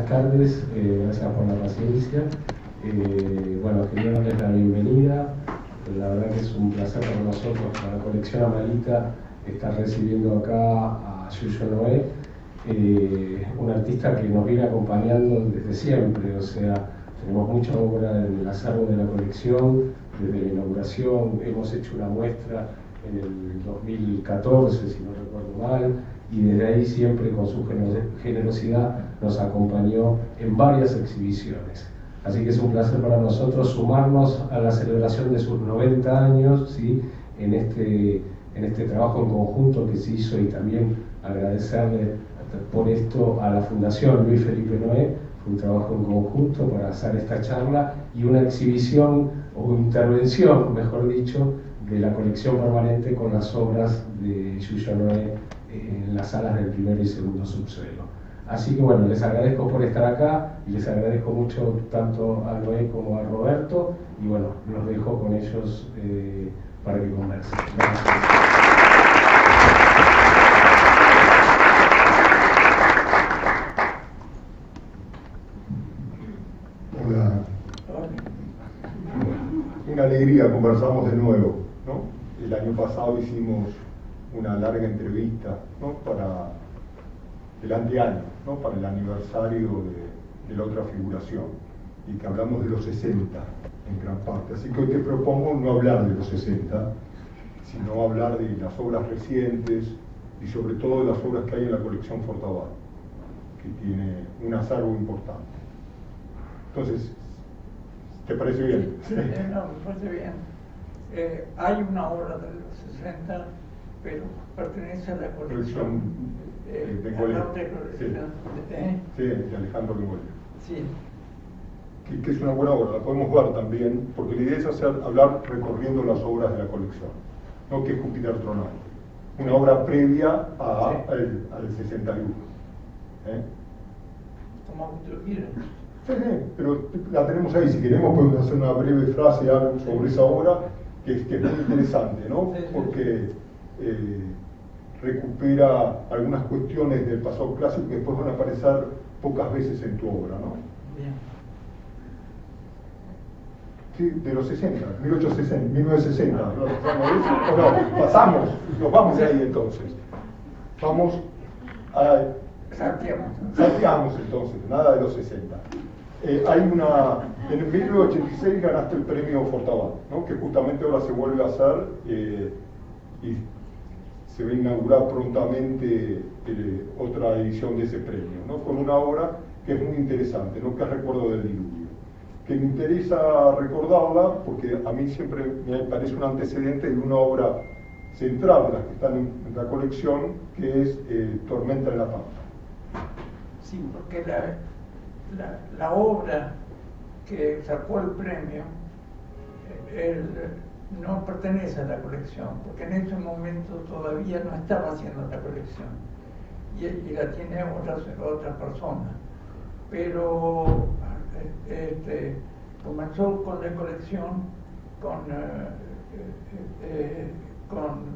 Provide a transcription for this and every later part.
buenas tardes, gracias por la paciencia. Bueno, quería darles la bienvenida. La verdad que es un placer para nosotros, para la colección Amalita, estar recibiendo acá a Yuyo Noé, un artista que nos viene acompañando desde siempre. O sea, tenemos mucha obra en el acervo de la colección, desde la inauguración. Hemos hecho una muestra en el 2014, si no recuerdo mal, y desde ahí siempre con su generosidad nos acompañó en varias exhibiciones. Así que es un placer para nosotros sumarnos a la celebración de sus 90 años, ¿sí? en este trabajo en conjunto que se hizo, y también agradecerle por esto a la Fundación Luis Felipe Noé. Fue un trabajo en conjunto para hacer esta charla y una exhibición o intervención, mejor dicho, de la colección permanente con las obras de Yuyo Noé en las salas del primero y segundo subsuelo. Así que bueno, les agradezco por estar acá y les agradezco mucho tanto a Noé como a Roberto, y bueno, los dejo con ellos para que conversen. Gracias. Hola. Una alegría, conversamos de nuevo, ¿no? El año pasado hicimos una larga entrevista, ¿no? Para el anteaño, ¿no? Para el aniversario de la otra figuración, y que hablamos de los 60 en gran parte. Así que hoy te propongo no hablar de los 60, sino hablar de las obras recientes y sobre todo de las obras que hay en la colección Fortabat, que tiene un acervo importante. Entonces, ¿te parece bien? Sí, no, me parece bien. Hay una obra de los 60, pero pertenece a la colección de Alejandro Bengolle. Sí. Que es una buena obra, la podemos ver también, porque la idea es hablar recorriendo las obras de la colección, ¿no? Que es Júpiter Tronal, una obra previa al 61. Como tú quieras. Sí, pero la tenemos ahí. Si queremos podemos hacer una breve frase algo sobre esa obra, que es muy interesante, ¿no? Porque recupera algunas cuestiones del pasado clásico que después van a aparecer pocas veces en tu obra, ¿no? Bien. Sí, de los 60, 1860, 1960. ¿No? Pasamos, nos vamos de ahí entonces. Vamos a... Salteamos entonces, nada de los 60. En 1986 ganaste el premio Fortabat, ¿no? Que justamente ahora se vuelve a hacer y se va a inaugurar prontamente otra edición de ese premio, ¿no? Con una obra que es muy interesante, ¿no? Que es Recuerdo del Diluvio, que me interesa recordarla porque a mí siempre me parece un antecedente de una obra central de las que están en la colección, que es Tormenta en la Pampa. Sí, porque la obra que sacó el premio no pertenece a la colección, porque en ese momento todavía no estaba haciendo la colección y la tiene otra persona, pero comenzó con la colección con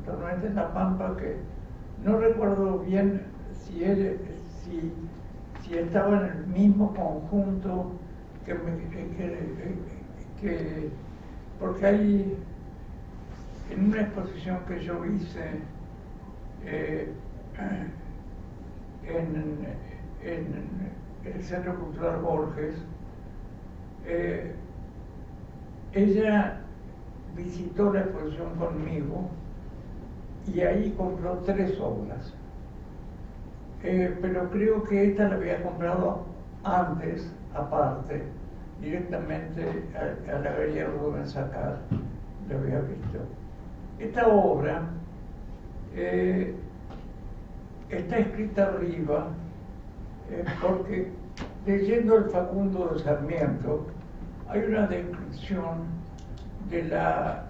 Tormenta en la Pampa, que no recuerdo bien si estaba en el mismo conjunto porque hay en una exposición que yo hice en el Centro Cultural Borges, ella visitó la exposición conmigo y ahí compró 3 obras. Pero creo que esta la había comprado antes, aparte, directamente a la Galería Rubens Sacar, la había visto. Esta obra está escrita arriba porque, leyendo el Facundo de Sarmiento, hay una descripción de la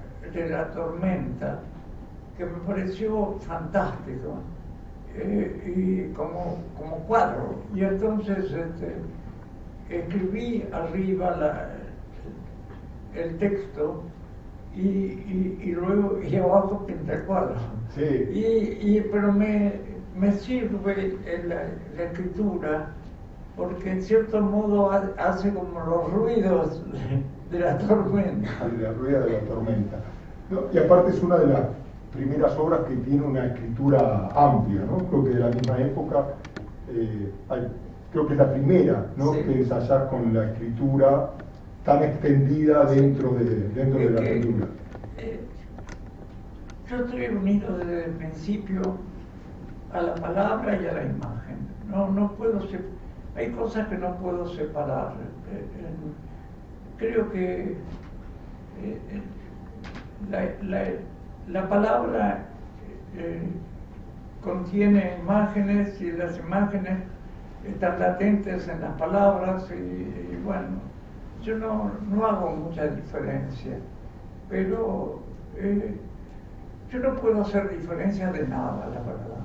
tormenta que me pareció fantástico. Y como cuadro, y entonces escribí arriba el texto y luego y abajo pinté el cuadro. Sí. Pero me sirve la escritura porque en cierto modo hace como los ruidos de la tormenta. La rueda de la tormenta. ¿No? Y aparte es una de las primeras obras que tiene una escritura amplia, ¿no? Creo que de la misma época, creo que es la primera, ¿no? Sí. Que ensayar con la escritura tan extendida dentro de la película. Yo estoy unido desde el principio a la palabra y a la imagen. No puedo hay cosas que no puedo separar. Creo que la palabra contiene imágenes y las imágenes están latentes en las palabras y bueno, yo no hago mucha diferencia, pero yo no puedo hacer diferencia de nada, la verdad.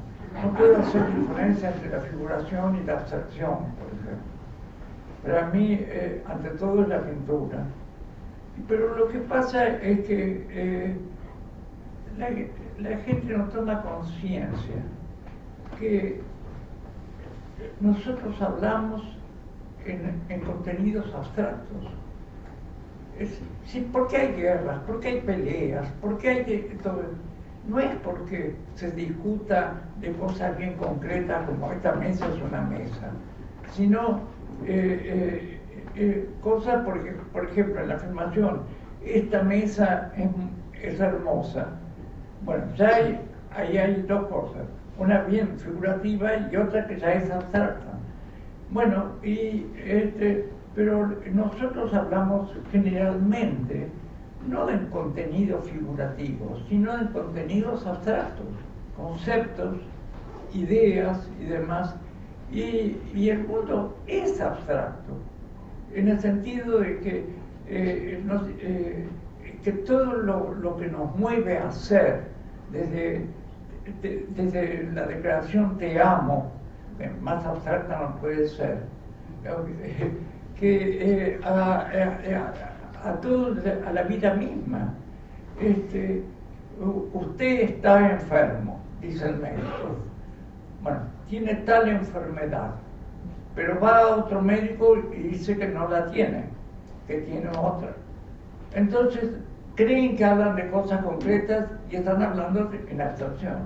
No puedo hacer diferencia entre la figuración y la abstracción, por ejemplo. Para mí, ante todo, es la pintura. Pero lo que pasa es que la gente no toma conciencia que nosotros hablamos en contenidos abstractos. Sí, ¿por qué hay guerras? ¿Por qué hay peleas? ¿Por qué hay todo? No es porque se discuta de cosas bien concretas como esta mesa es una mesa, sino cosas, por ejemplo, en la afirmación, esta mesa es hermosa. Bueno, ya ahí hay dos cosas, una bien figurativa y otra que ya es abstracta. Bueno, pero nosotros hablamos generalmente no en contenidos figurativos, sino en contenidos abstractos, conceptos, ideas y demás. Y el mundo es abstracto, en el sentido de que todo lo que nos mueve a hacer, desde la declaración te amo, más abstracta no puede ser, que a la vida misma. Usted está enfermo, dice el médico. Bueno, tiene tal enfermedad, pero va a otro médico y dice que no la tiene, que tiene otra. Entonces, creen que hablan de cosas concretas y están hablando en abstracciones.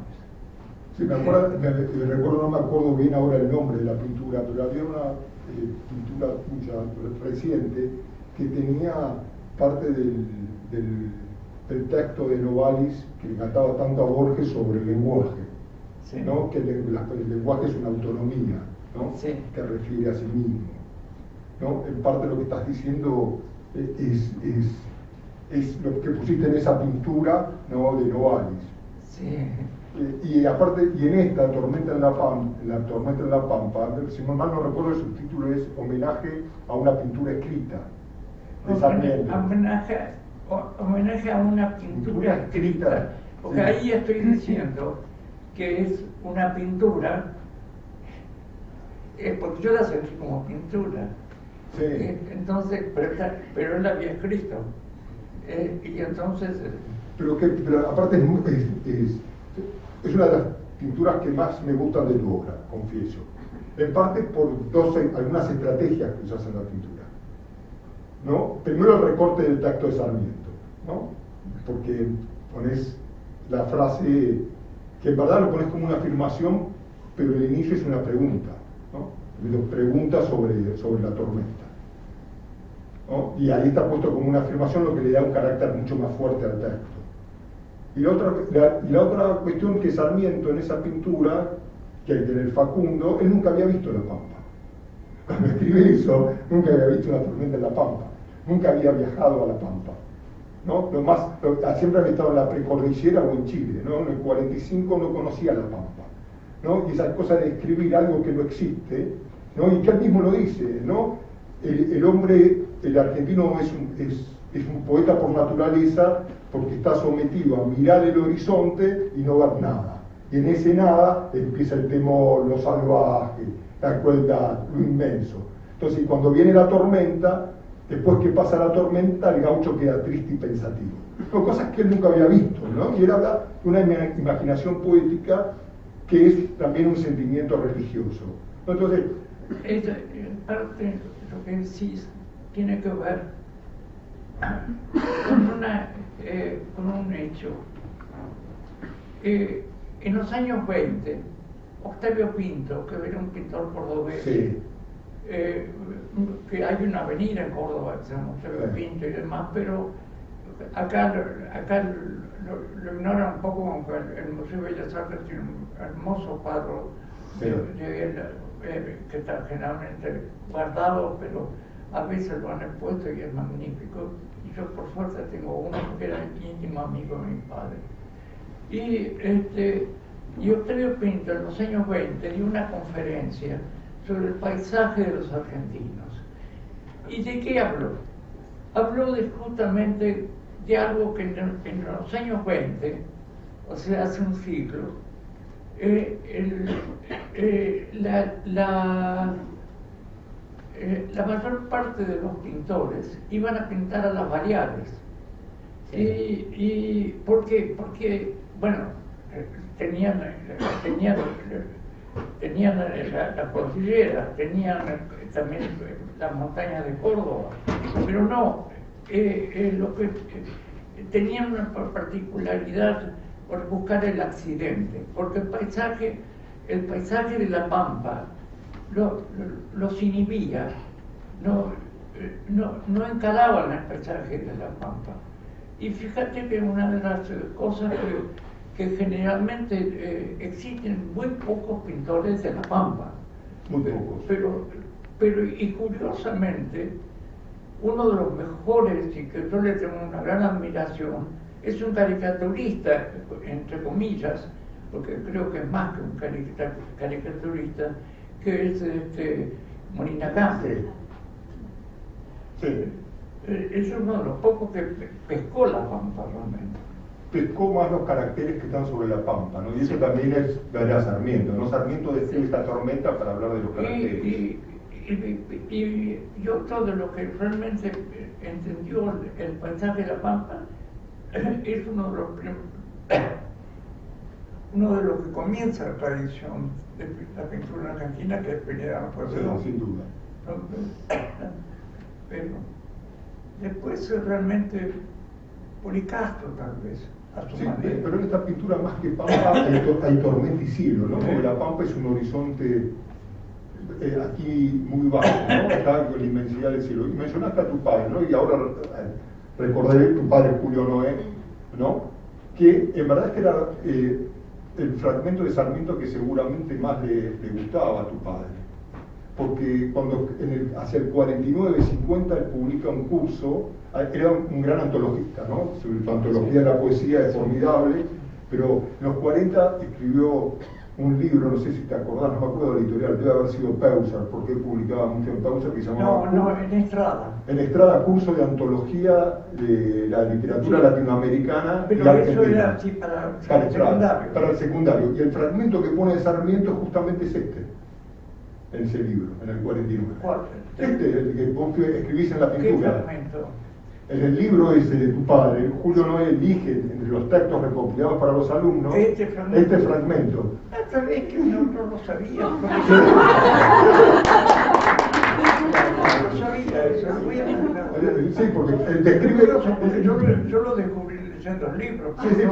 Sí, me recuerdo, no me acuerdo bien ahora el nombre de la pintura, pero había una pintura tuya reciente que tenía parte del texto de Novalis que le cantaba tanto a Borges sobre el lenguaje, sí, ¿no? Que el lenguaje es una autonomía, ¿no? Sí. Que refiere a sí mismo, ¿no? En parte lo que estás diciendo es lo que pusiste en esa pintura, ¿no? De Novalis. Sí. Y aparte, y en esta Tormenta en la Pampa, si mal no recuerdo, el subtítulo es Homenaje a una pintura escrita de Sarmiento. Homenaje a una pintura escrita, porque sí, ahí estoy diciendo que es una pintura, porque yo la sentí como pintura. Sí. Entonces, pero él la había escrito. Y entonces... Pero aparte es una de las pinturas que más me gustan de tu obra, confieso. En parte por algunas estrategias que usas en la pintura, ¿no? Primero el recorte del texto de Sarmiento, ¿no? Porque pones la frase, que en verdad lo pones como una afirmación, pero el inicio es una pregunta, ¿no? Pregunta sobre la tormenta, ¿no? Y ahí está puesto como una afirmación, lo que le da un carácter mucho más fuerte al texto. Y la otra cuestión que Sarmiento en esa pintura, que en el Facundo, él nunca había visto la Pampa. Cuando escribe eso, nunca había visto una tormenta en la Pampa, nunca había viajado a la Pampa, ¿no? Siempre había estado en la precordillera o en Chile, ¿no? En el 45 no conocía la Pampa, ¿no? Y esa cosa de escribir algo que no existe, ¿no? Y que él mismo lo dice, ¿no? El hombre, el argentino es un poeta por naturaleza, porque está sometido a mirar el horizonte y no ver nada. Y en ese nada empieza el temor, lo salvaje, la crueldad, lo inmenso. Entonces, cuando viene la tormenta, después que pasa la tormenta, el gaucho queda triste y pensativo. Son cosas que él nunca había visto, ¿no? Y él habla de una imaginación poética que es también un sentimiento religioso. Entonces, parte de lo que decís tiene que ver con un hecho. En los años 20, Octavio Pinto, que era un pintor cordobés, Sí. Que hay una avenida en Córdoba que se llama Octavio Pinto y demás, pero acá lo ignoran un poco, aunque el Museo de Bellas Artes tiene un hermoso cuadro Sí. de él, que está generalmente guardado, pero a veces lo han expuesto y es magnífico. Y yo por suerte tengo uno que era íntimo amigo de mi padre. Y Octavio Pinto en los años 20 dio una conferencia sobre el paisaje de los argentinos. ¿Y de qué habló? Habló justamente de algo que en los años 20, o sea, hace un siglo, la mayor parte de los pintores iban a pintar a las Baleares. Sí. ¿Y por qué? Porque, bueno, tenían la cordillera, tenían también las montañas de Córdoba, pero no, lo que tenían una particularidad por buscar el accidente, porque el paisaje de la Pampa los inhibía, no encaraban el paisaje de la Pampa. Y fíjate que una de las cosas que generalmente existen muy pocos pintores de la Pampa. Muy pocos. Pero y curiosamente, uno de los mejores, y que yo le tengo una gran admiración, es un caricaturista, entre comillas, porque creo que es más que un caricaturista, que es Molina Campo. Sí. Es uno de los pocos que pescó la Pampa realmente. Pescó más los caracteres que están sobre la Pampa, ¿no? Y eso también es Darío Sarmiento, ¿no? Sarmiento describe esta tormenta para hablar de los caracteres. Y otro de lo que realmente entendió el paisaje de la Pampa es uno de los que comienza la tradición de la pintura argentina, que es Pereira Pueyrredón. Sí, sin duda. Pero después realmente Policastro tal vez, a su Sí, manera. pero en esta pintura más que Pampa hay tormenta y cielo, ¿no? Porque la Pampa es un horizonte aquí muy bajo, ¿no? Está con la inmensidad del cielo. Y mencionaste a tu padre, ¿no? Y ahora recordaré tu padre Julio Noé, ¿no? Que en verdad es que era el fragmento de Sarmiento que seguramente más le gustaba a tu padre. Porque cuando hacia el 49-50 él publica un curso, era un gran antologista, ¿no? Su antología de la poesía es formidable, pero en los 40 escribió un libro, no sé si te acordás, no me acuerdo de la editorial, debe haber sido Peusar, porque él publicaba mucho en Peusar, que se llamaba... No, en Estrada. En Estrada, curso de antología de la literatura latinoamericana pero y argentina. Eso era así para el secundario. Para el secundario. Y el fragmento que pone de Sarmiento justamente es en ese libro, en el 49. ¿Cuál? El que vos escribís en la ¿Qué pintura. fragmento? En el libro ese de tu padre, Julio Noé elige entre los textos recopilados para los alumnos Este fragmento. Tal vez que no lo sabía. No lo sabía, eso lo voy a mandar. Sí, porque describe... Yo lo descubrí leyendo el libro. Sí, pero...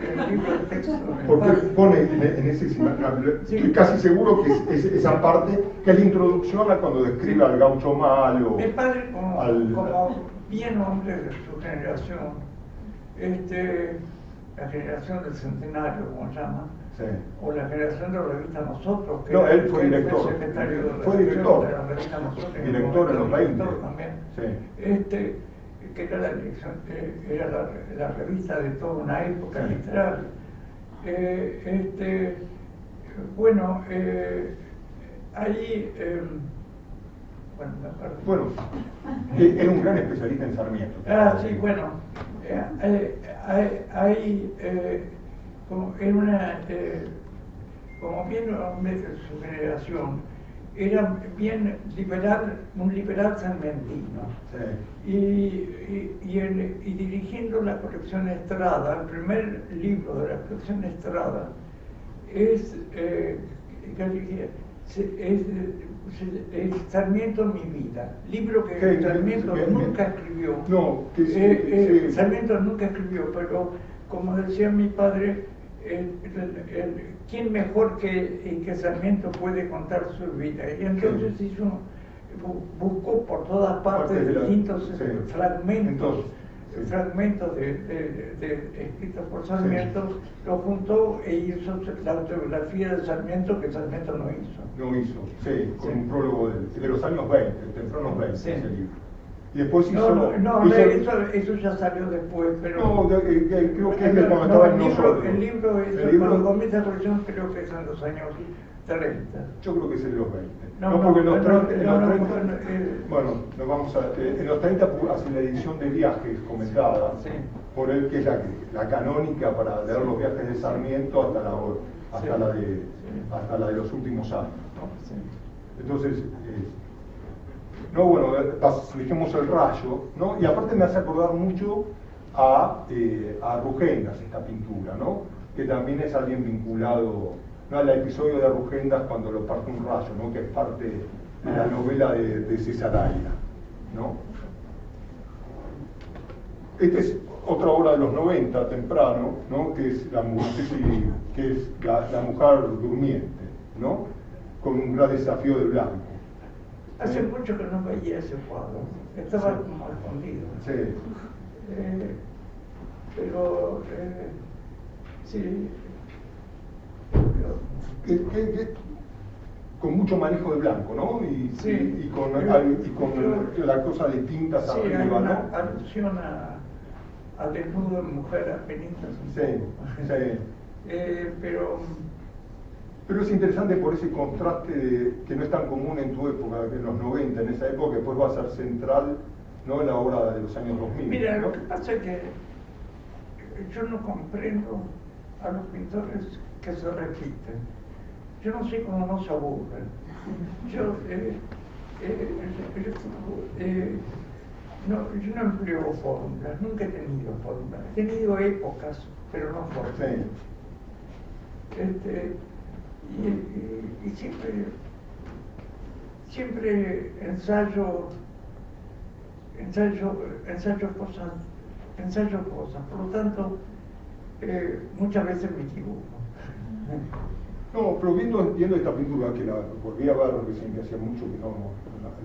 El libro de texto. Porque pone en ese... Estoy casi seguro que es esa parte que es la introducción a cuando describe al gaucho malo. Mi padre, como bien hombre de su generación, la generación del centenario, como llaman, sí. o la generación de la revista Nosotros, que no, él fue que director. secretario de Fue director. de la revista Nosotros, Director en los 20. También. Sí. Que era la dirección, era la revista de toda una época Sí. literaria. Bueno, ahí, bueno, me acuerdo. Bueno, era un gran especialista en Sarmiento. Sí, bueno, hay como en como bien hombre de su generación, era bien liberal, un liberal sarmentino. Sí. Y dirigiendo la colección Estrada, el primer libro de la colección Estrada es, Sarmiento mi vida, libro que Sarmiento nunca escribió. No, Sarmiento nunca escribió, pero como decía mi padre, ¿quién mejor que Sarmiento puede contar su vida? Y entonces buscó por todas partes distintos fragmentos. Fragmentos escritos por Sarmiento, lo juntó e hizo la autobiografía de Sarmiento, que Sarmiento no hizo. No hizo, sí, con un prólogo de los años 20, tempranos 20, ese libro. Y después eso ya salió después, pero... No, creo que es de cuando estaba en nosotros. El libro cuando comienza la colección, creo que es en los años 30. Yo creo que es en los 20. Porque en los 30, bueno, nos vamos en los 30 hace la edición de viajes comentada, por él, que es la canónica para leer los viajes de Sarmiento hasta la de los últimos años, ¿no? Entonces, dijimos El Rayo, ¿no? Y aparte me hace acordar mucho a Rugendas esta pintura, ¿no? Que también es alguien vinculado, ¿no?, al episodio de Rugendas cuando lo parte un rayo, ¿no?, que es parte de la novela de Cesaraia, ¿no? Esta es otra obra de los 90, temprano, ¿no?, que es la mujer durmiente, ¿no?, con un gran desafío de blanco. Hace mucho que no veía ese cuadro, estaba como escondido. Sí. Sí. Con mucho manejo de blanco, ¿no? Y con la cosa de tintas arriba, hay una ¿no? alusión a desnudo en mujer, a penitas. Pero es interesante por ese contraste que no es tan común en tu época, en los 90, en esa época, que después va a ser central, ¿no?, en la obra de los años 2000. Mira, ¿no? lo que pasa es que yo no comprendo a los pintores que se repiten. Yo no sé cómo no se aburren. Yo no empleo fórmulas, nunca he tenido fórmulas. He tenido épocas, pero no fórmulas. Y siempre ensayo cosas. Por lo tanto, muchas veces me equivoco. No, pero viendo esta pintura, que la volví a ver recién, que hacía mucho que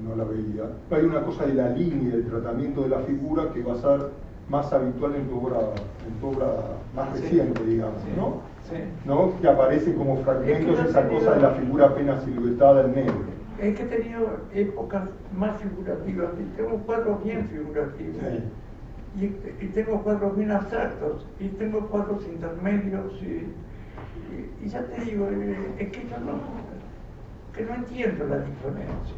no la veía, hay una cosa de la línea, del tratamiento de la figura que va a ser más habitual en tu obra más reciente, digamos, ¿no? Sí. ¿No? Que aparece como fragmentos esa cosa de la figura apenas siluetada en negro. Es que he tenido épocas más figurativas, y tengo cuadros bien figurativos. Sí. Y tengo cuadros bien abstractos, y tengo cuadros intermedios, y ya te digo, es que yo no entiendo la diferencia.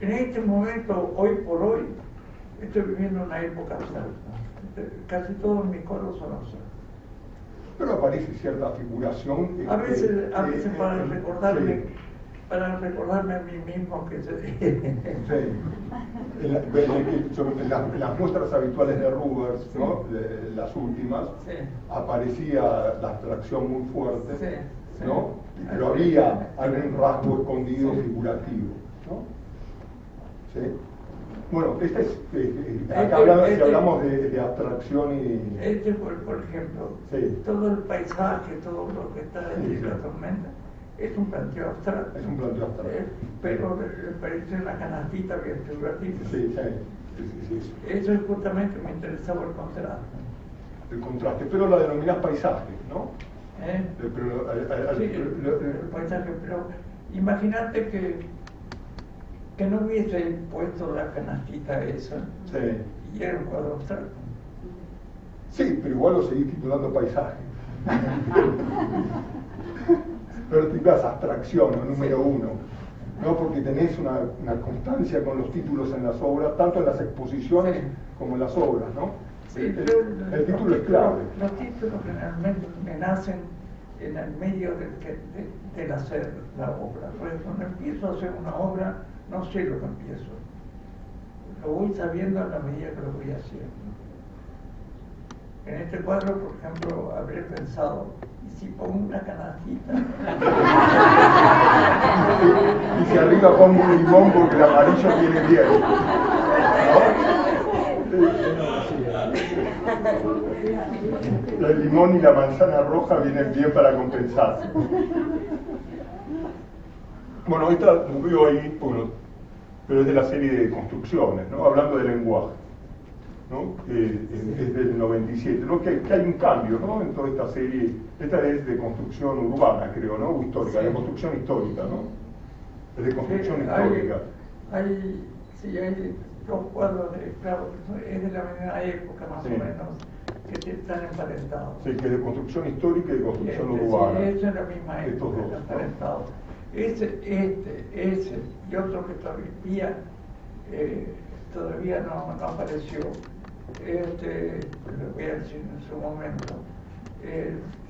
En este momento, hoy por hoy, estoy viviendo una época abstracta. Casi todos mis cuadros son abstractos. Pero aparece cierta figuración. A veces para recordarme a mí mismo que en las muestras habituales de Rubens, ¿no?, las últimas, aparecía la abstracción muy fuerte, ¿no? Pero había algún rasgo escondido figurativo, ¿no? ¿Sí? Bueno, si hablamos de abstracción y... por ejemplo, todo el paisaje, todo lo que está en la tormenta, es un planteo abstracto. Es un planteo abstracto. Pero parece una canastita bien figurativa. Sí. Eso es justamente, me interesaba el contraste. El contraste, pero la denominás paisaje, ¿no? El paisaje, pero imagínate que no hubiese puesto la canastita esa, y era un cuadro abstracto. Sí, pero igual lo seguís titulando paisaje. Pero titulás abstracción, ¿no? Número uno, ¿no? Porque tenés una constancia con los títulos en las obras, tanto en las exposiciones como en las obras, ¿no? Sí, el título es clave. Los títulos generalmente me nacen en el medio del hacer la obra. Porque cuando empiezo a hacer una obra, no sé lo que empiezo. Lo voy sabiendo a la medida que lo voy haciendo. En este cuadro, por ejemplo, habré pensado, ¿y si pongo una canastita? Y si arriba pongo un limón porque el amarillo viene bien. ¿No? El limón y la manzana roja vienen bien para compensar. Bueno, esta lo veo ahí, bueno, pero es de la serie de construcciones, ¿no? Hablando del lenguaje, ¿no? Es del 97, ¿no? Que hay un cambio, ¿no? En toda esta serie. Esta es de construcción urbana, creo, ¿no? O histórica, de construcción histórica, ¿no? Es de construcción histórica. Hay dos cuadros, claro, es de la misma época más o menos, que están emparentados. Sí, que es de construcción histórica y de construcción urbana. Sí, es de la misma época, estos dos, están emparentados. Ese y otro que todavía no apareció, lo voy a decir en su momento,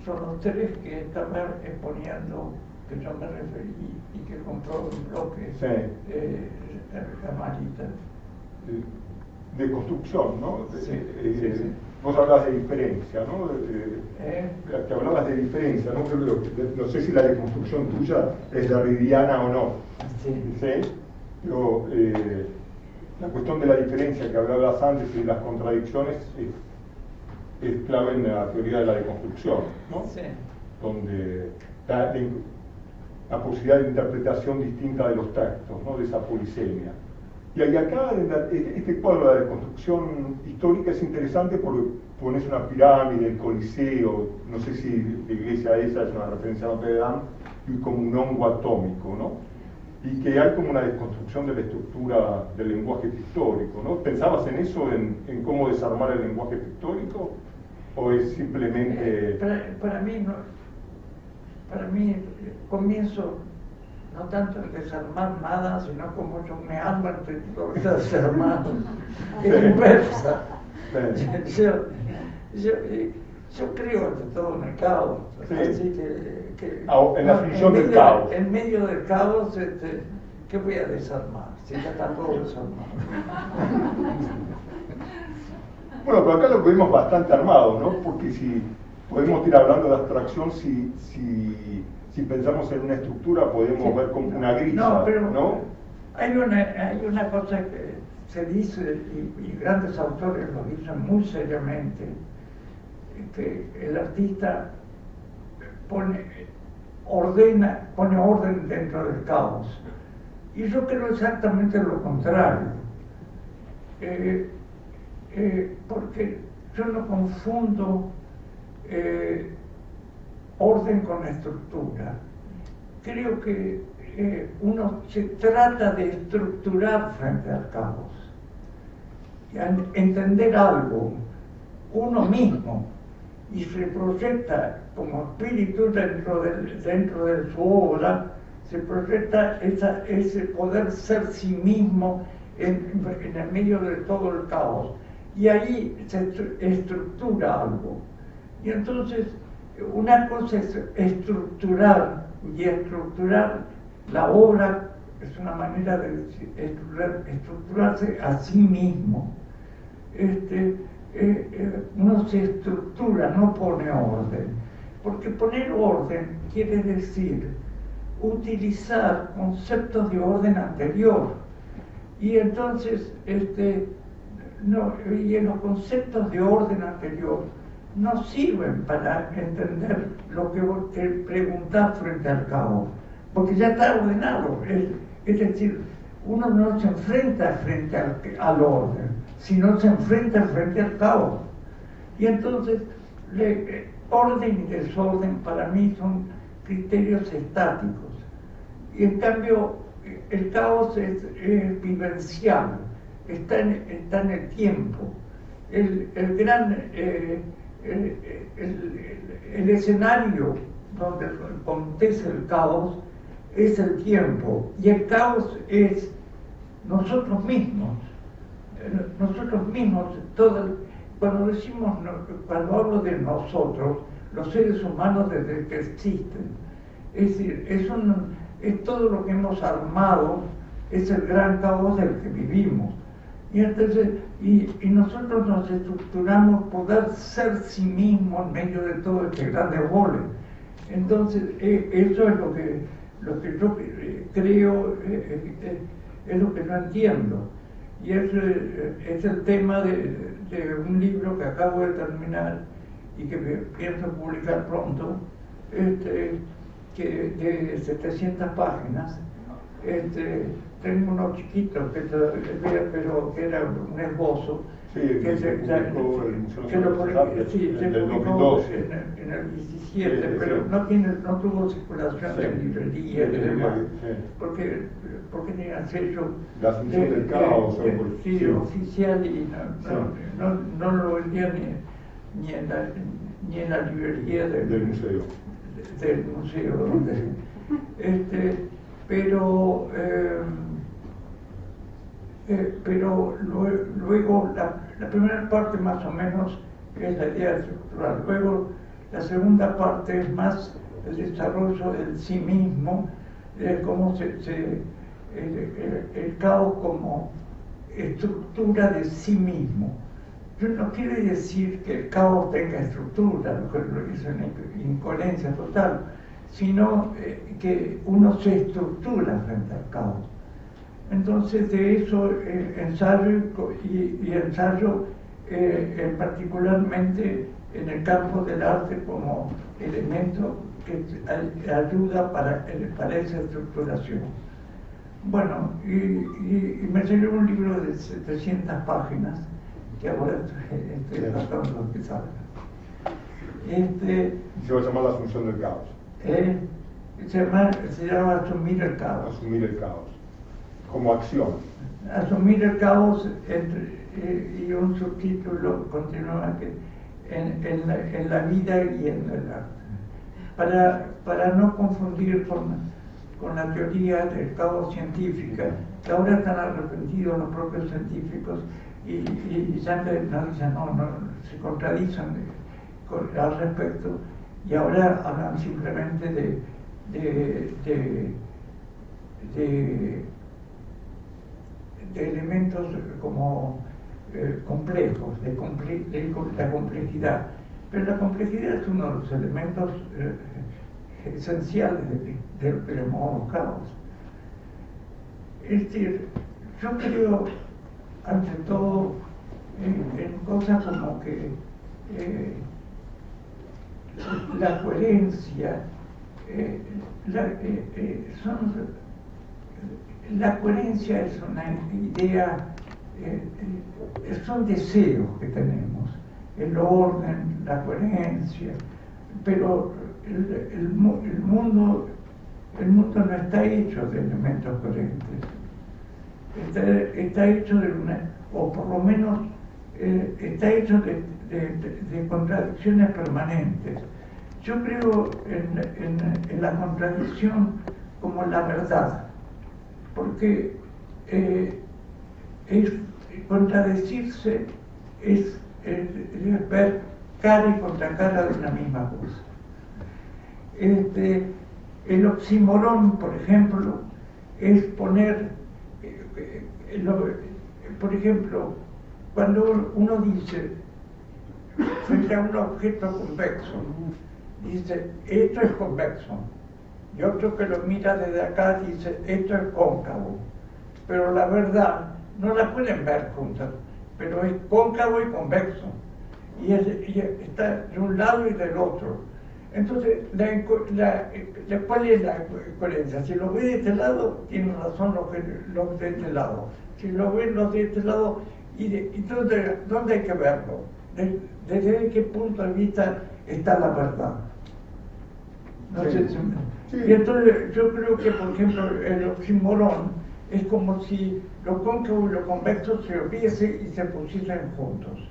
son los tres que estaba exponiendo, que yo me referí y que compró un bloque, la Marita. De construcción, ¿no? Sí. Vos hablabas de diferencia, ¿no? Que hablabas de diferencia, ¿no? No sé si la deconstrucción tuya es derridiana o no. Sí. ¿Sí? Pero, la cuestión de la diferencia que hablabas antes y de las contradicciones es clave en la teoría de la deconstrucción, ¿no? Sí. Donde la posibilidad de interpretación distinta de los textos, ¿no? De esa polisemia. Y acá, este cuadro de la deconstrucción histórica es interesante porque pones una pirámide, el Coliseo, no sé si la iglesia esa es una referencia a Notre Dame, y como un hongo atómico, ¿no? Y que hay como una desconstrucción de la estructura del lenguaje pictórico, ¿no? ¿Pensabas en eso, en cómo desarmar el lenguaje pictórico? ¿O es simplemente...? Para mí comienzo no tanto en desarmar nada, sino como yo me armo entre todo desarmar. Es inversa. Yo creo ante todo en el caos. Sí. Así que En la fricción del caos. En medio del caos, ¿qué voy a desarmar? Si ya está todo desarmado. Bueno, pero acá lo vemos bastante armado, ¿no? Porque si podemos ir hablando de abstracción, si pensamos en una estructura, podemos ver como una grilla, no, pero ¿no? Hay una cosa que se dice, y grandes autores lo dicen muy seriamente, que el artista pone orden dentro del caos. Y yo creo exactamente lo contrario. Porque yo no confundo orden con estructura. Creo que uno se trata de estructurar frente al caos, y entender algo, uno mismo, y se proyecta como espíritu dentro de su obra, se proyecta ese poder ser sí mismo en el medio de todo el caos, y ahí se estructura algo. Y entonces una cosa es estructurar, y estructurar la obra es una manera de estructurarse a sí mismo. Uno se estructura, no pone orden, porque poner orden quiere decir utilizar conceptos de orden anterior, y entonces y en los conceptos de orden anterior no sirven para entender lo que vos te preguntás frente al caos, porque ya está ordenado. Es decir, uno no se enfrenta frente al orden, sino se enfrenta frente al caos. Y entonces, orden y desorden para mí son criterios estáticos. Y en cambio, el caos es vivencial, está en el tiempo. El escenario donde acontece el caos es el tiempo, y el caos es nosotros mismos. Cuando hablo de nosotros, los seres humanos desde que existen, es decir, es todo lo que hemos armado, es el gran caos del que vivimos. Y entonces, y nosotros nos estructuramos poder ser sí mismo en medio de todo este gran embole. Entonces, eso es lo que yo creo, es lo que no entiendo. Y es el tema de un libro que acabo de terminar y que pienso publicar pronto, que de 700 páginas. Tengo unos chiquitos pero que era un esbozo. Sí, que se publicó en el 17, sí, pero sí. no tuvo circulación Sí. en librería y Sí, demás, sí. porque tenía sello La Asunción del Caos, sí, sí. oficial, y no lo vendía ni en la librería del museo. Del museo donde pero luego la primera parte más o menos es la idea estructural. Luego la segunda parte es más el desarrollo del sí mismo, cómo el caos como estructura de sí mismo. No quiere decir que el caos tenga estructura, lo que es una incoherencia total, sino que uno se estructura frente al caos. Entonces de eso ensayo y ensayo particularmente en el campo del arte como elemento que ayuda para esa estructuración. Bueno, y me salió un libro de 700 páginas que ahora estoy tratando de que salga. Se va a llamar La Asunción del Caos. Se llama Asumir el Caos. Asumir el caos. Como acción. Asumir el caos, y un subtítulo continúa que en la vida y en el arte. Para no confundir con la teoría del caos científica, que ahora están arrepentidos los propios científicos y ya no dicen, no, se contradicen al respecto, y ahora hablan simplemente de elementos como complejos, de la complejidad. Pero la complejidad es uno de los elementos esenciales de lo que llamamos caos. Es decir, yo creo, ante todo, en cosas como que la coherencia, la coherencia es una idea, son deseos que tenemos, el orden, la coherencia, pero el mundo no está hecho de elementos coherentes, está hecho de o por lo menos está hecho de contradicciones permanentes. Yo creo en la contradicción como la verdad, porque contradecirse es ver cara y contra cara de una misma cosa. El oxímoron, por ejemplo, es poner, por ejemplo, cuando uno dice frente a un objeto convexo, dice, esto es convexo, y otro que lo mira desde acá dice, esto es cóncavo, pero la verdad no la pueden ver juntas, pero es cóncavo y convexo, y está de un lado y del otro. Entonces, ¿cuál es la coherencia? Si lo ve de este lado, tienen razón los de este lado. Si lo ven los de este lado, ¿dónde hay que verlo? ¿Desde qué punto de vista está la verdad? No sé si Y entonces yo creo que, por ejemplo, el oxímoron es como si lo cóncavo y lo convexo se viesen y se pusiesen juntos.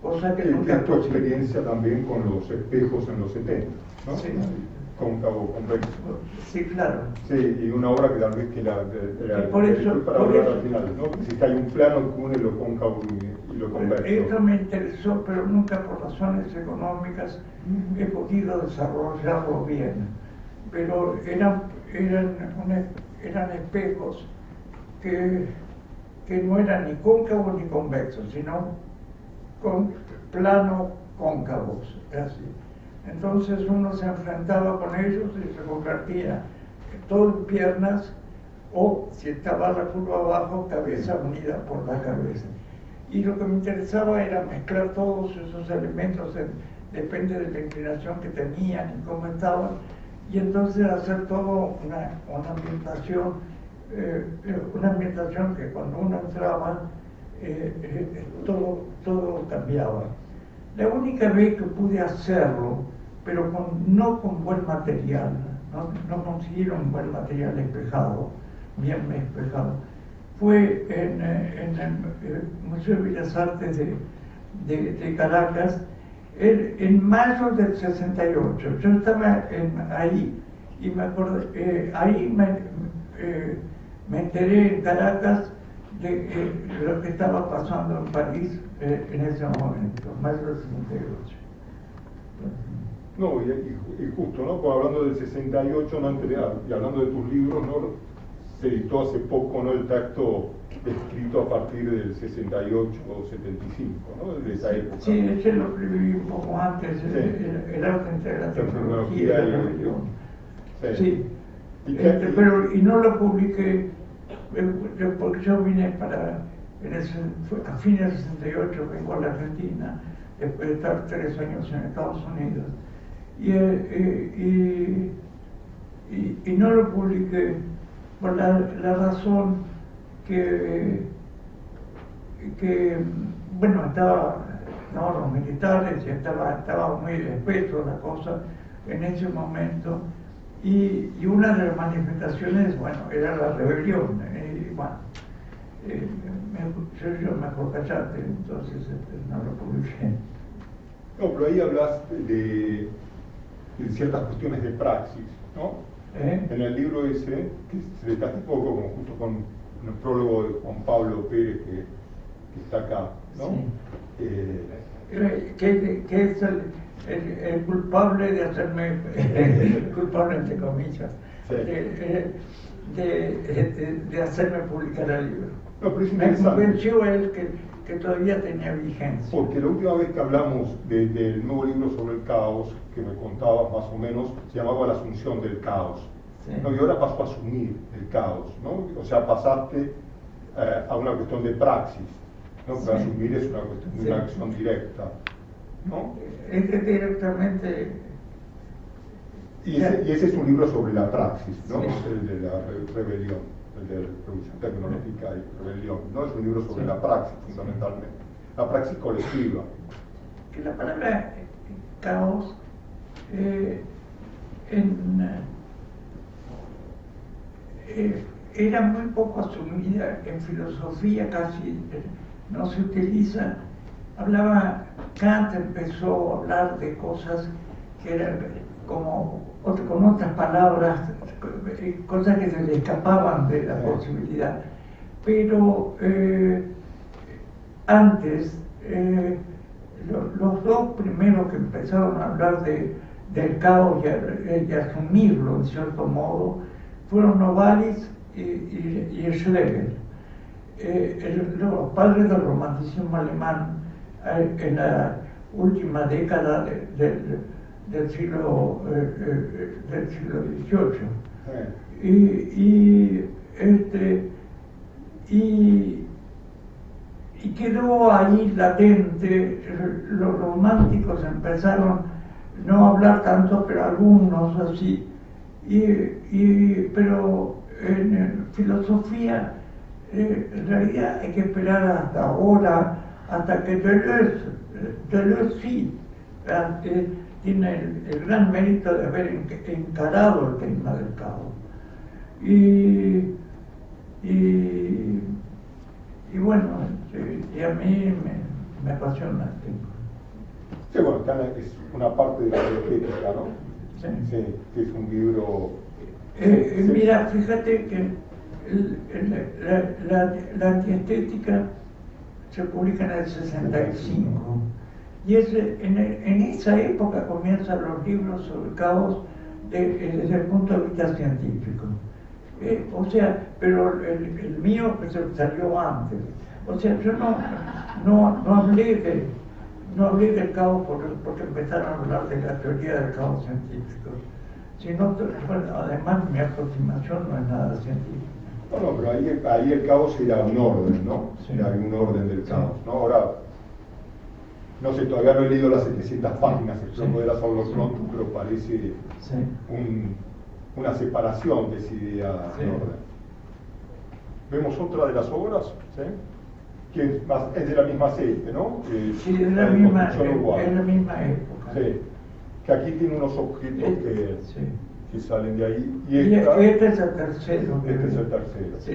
Cosa que nunca es tu experiencia también con los espejos en los 70, ¿no? Sí. Cóncavo, convexo. Sí, claro. Sí, y una obra que tal vez por eso, para hablar al final, ¿no? Si hay un plano que une lo cóncavo y lo convexo. Esto me interesó, pero nunca por razones económicas he podido desarrollarlo bien. Pero eran espejos que que no era ni cóncavo ni convexo, sino con plano cóncavos, así. Entonces uno se enfrentaba con ellos y se convertía todo en piernas, o si estaba la curva abajo, cabeza unida por la cabeza. Y lo que me interesaba era mezclar todos esos elementos, depende de la inclinación que tenían y cómo estaban, y entonces hacer todo una ambientación que cuando uno entraba, todo cambiaba. La única vez que pude hacerlo, pero no con buen material, no consiguieron un buen material espejado, bien espejado, fue en el Museo de Bellas Artes de Caracas, en mayo del 68. Yo estaba ahí y me acordé, ahí me enteré en Caracas de lo que estaba pasando en París en ese momento, mayo del 68. No, y justo, ¿no? Pues hablando del 68, no y hablando de tus libros, ¿no? Se editó hace poco, ¿no? El texto escrito a partir del 68 o 75, ¿no? De esa época. Sí, ese lo escribí un poco antes, sí. El arte entre la tecnología y la religión. Sí. Pero no lo publiqué porque yo vine a fines del 68, vengo a la Argentina, después de estar 3 años en Estados Unidos. Y no lo publiqué por la razón que bueno, estaban los militares y estaba muy espeso la cosa en ese momento, y una de las manifestaciones, bueno, era la rebelión, y bueno, yo mejor callate, entonces no lo publiqué. No, pero ahí hablas de ciertas cuestiones de praxis, ¿no? En el libro ese, que se destaca un poco, como justo con el prólogo de Juan Pablo Pérez, que está acá, ¿no? Sí. Que es el culpable de hacerme, el culpable entre comillas, sí, de hacerme publicar el libro. No, pero es me convenció él que todavía tenía vigencia. Porque la última vez que hablamos del nuevo libro sobre el caos, que me contabas más o menos, se llamaba La Asunción del Caos. Sí. ¿No? Y ahora pasó a asumir el caos, ¿no? O sea, pasaste a una cuestión de praxis, ¿no? Sí. Para asumir es una cuestión de una acción directa, ¿no? Es directamente... Y ese es un libro sobre la praxis, ¿no? Sí. El de la rebelión, el de la revolución tecnológica y rebelión, ¿no? Es un libro sobre la praxis, fundamentalmente, la praxis colectiva. Que la palabra caos era muy poco asumida en filosofía, casi no se utiliza. Kant empezó a hablar de cosas que eran con otras palabras, cosas que se le escapaban de la posibilidad. Pero antes, los dos primeros que empezaron a hablar del caos y asumirlo en cierto modo fueron Novalis y Schlegel, los padres del romanticismo alemán en la última década del siglo XVIII. Y quedó ahí latente. Los románticos empezaron no a hablar tanto, pero algunos así, pero en filosofía en realidad hay que esperar hasta ahora, hasta que Deleuze sí tiene el gran mérito de haber encarado el tema del caos. Y bueno, y a mí me apasiona el tema. Sí, bueno, es una parte de la estética, ¿no? Sí. Sí, que es un libro... Mira, fíjate que la antiestética se publica en el 65 y en esa época comienzan los libros sobre el caos desde el punto de vista científico. O sea, pero el mío pues, salió antes. O sea, yo no hablé del caos porque empezaron a hablar de la teoría del caos científico, sino, bueno, además mi aproximación no es nada científica. No, pero ahí el caos era un orden, ¿no? Sí. Era un orden del caos, ¿no? Ahora, no sé, todavía no he leído las 700 páginas de la Saulo pronto, pero parece una separación de esa idea de orden. Vemos otra de las obras, ¿sí? Que es de la misma serie, ¿no? Sí, es la misma época. Sí, que aquí tiene unos objetos que salen de ahí. Y este es el tercero. Este es el tercero, sí.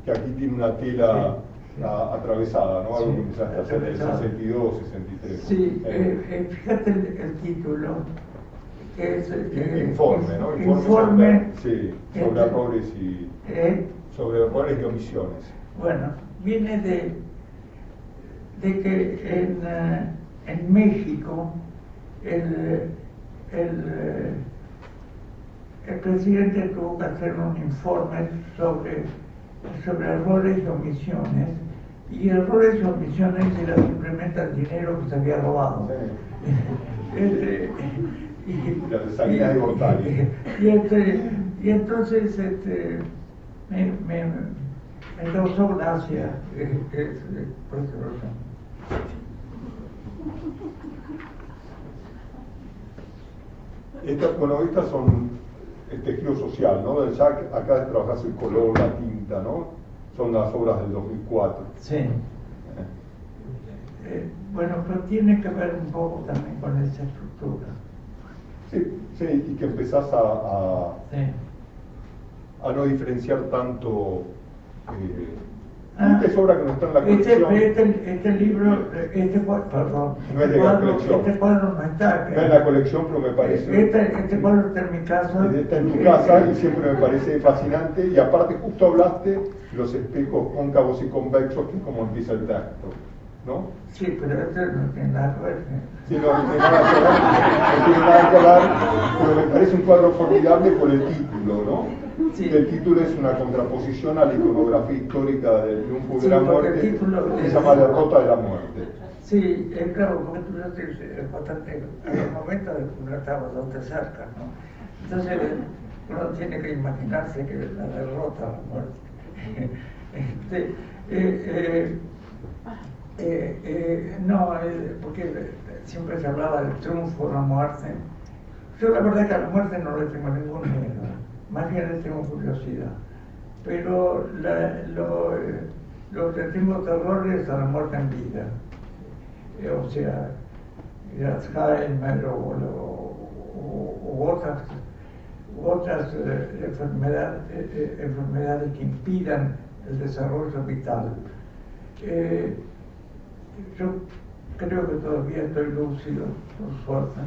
Que aquí tiene una tela atravesada, ¿no? Algo que empezaste a hacer en el 62, 63. Sí, fíjate el título, que es... informe, ¿no? Informe sobre errores y... sobre errores y omisiones. Bueno, viene de que en México el presidente tuvo que hacer un informe sobre errores y omisiones, y errores y omisiones era simplemente el dinero que se había robado. Las salidas de Gortari. Y entonces me causó gracia por esa razón. Estas son el tejido social, ¿no? Ya acá trabajas el color, la tinta, ¿no? Son las obras del 2004. Sí. Bueno, pero tiene que ver un poco también con esa estructura. Sí, y que empezás a no diferenciar tanto. Es obra que no está en la colección. Este libro, perdón, no es de la colección. Este cuadro no está. No en la colección, pero me parece. Este cuadro está en mi casa. Está en tu casa y siempre me parece fascinante. Y aparte, justo hablaste los espejos cóncavos y convexos, que es como empieza el texto, ¿no? Sí, pero este no tiene nada que ver. Sí, no tiene nada que ver, no tiene nada que ver, pero me parece un cuadro formidable por el título, ¿no? Sí. El título es una contraposición a la iconografía histórica del triunfo de la muerte, que se llama Derrota de la Muerte. Sí, claro, porque tú es bastante, en los momentos no está bastante cerca, ¿no? Entonces uno tiene que imaginarse que la derrota de la muerte. No, porque siempre se hablaba del triunfo de la muerte. Yo la verdad que a la muerte no le tengo ningún miedo, más bien le tengo curiosidad. Pero lo que tengo terror es a la muerte en vida. O sea, Alzheimer o otras enfermedades que impidan el desarrollo vital. Yo creo que todavía estoy lúcido, por suerte.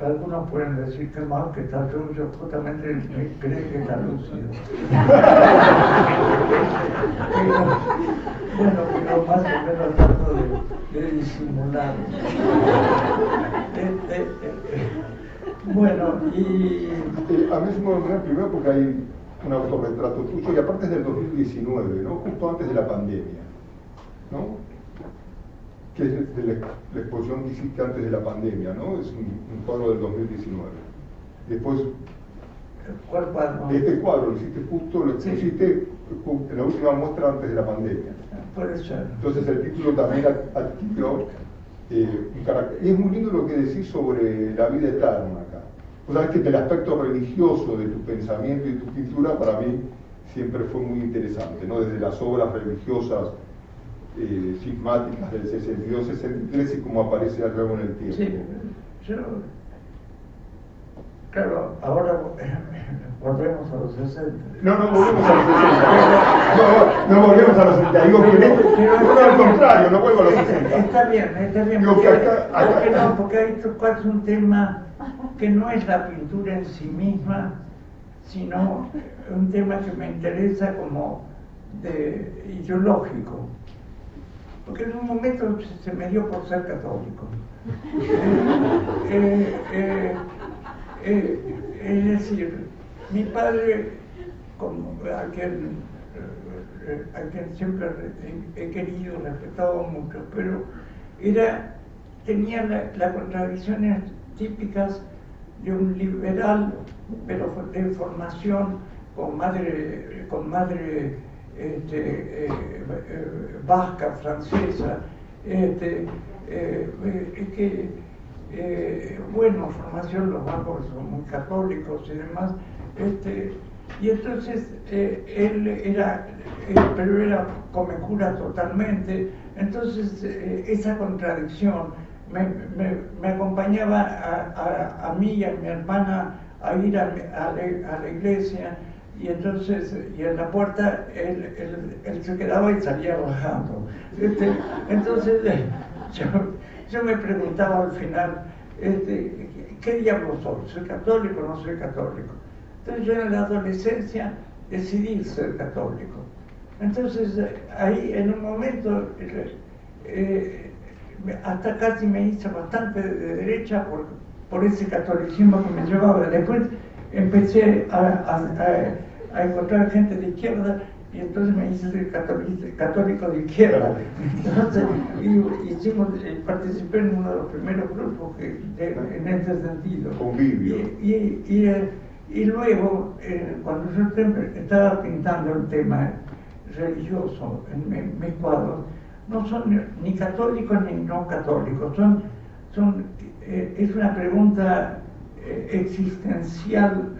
Algunos pueden decir que mal que está yo justamente creo que está lúcido. Pero más o menos trato de disimular. Bueno, y... A mí se me ocurre primero porque hay un autorretrato tuyo, y aparte es del 2019, ¿no? Justo antes de la pandemia, ¿no? Que es de la exposición que hiciste antes de la pandemia, ¿no? Es un cuadro del 2019. Después, ¿cuál cuadro? Este cuadro lo hiciste justo, lo expusiste en la última muestra antes de la pandemia. Puede ser. Entonces el título también adquirió un carácter. Y es muy lindo lo que decís sobre la vida eterna acá. Vos sabés que el aspecto religioso de tu pensamiento y tu pintura para mí siempre fue muy interesante, ¿no? Desde las obras religiosas cismáticas del 62, 63 y cómo aparece luego en el tiempo. Sí, claro, ahora volvemos a los 60. No volvemos a los 60. No volvemos a los 60. Digo que al contrario, no vuelvo a los 60. Está bien. Digo que porque ahí tocas un tema que no es la pintura en sí misma, sino un tema que me interesa como ideológico. Porque en un momento se me dio por ser católico. Es decir, mi padre, a quien siempre he querido, respetado mucho, pero tenía las contradicciones típicas de un liberal, pero de formación con madre vasca, francesa, bueno, formación, los vascos son muy católicos y demás, y entonces pero era come cura totalmente, entonces esa contradicción me acompañaba a mí y a mi hermana a ir a la iglesia, y entonces, y en la puerta él se quedaba y salía bajando. Entonces yo me preguntaba al final, ¿qué diablo soy? ¿Soy católico o no soy católico? Entonces yo en la adolescencia decidí ser católico. Entonces ahí en un momento hasta casi me hice bastante de derecha por ese catolicismo que me llevaba. Después empecé a encontrar gente de izquierda y entonces me hice católico de izquierda. Entonces participé en uno de los primeros grupos en este sentido. Convivio. Y luego, cuando yo estaba pintando el tema religioso en mis cuadros, no son ni católicos ni no católicos, es una pregunta existencial,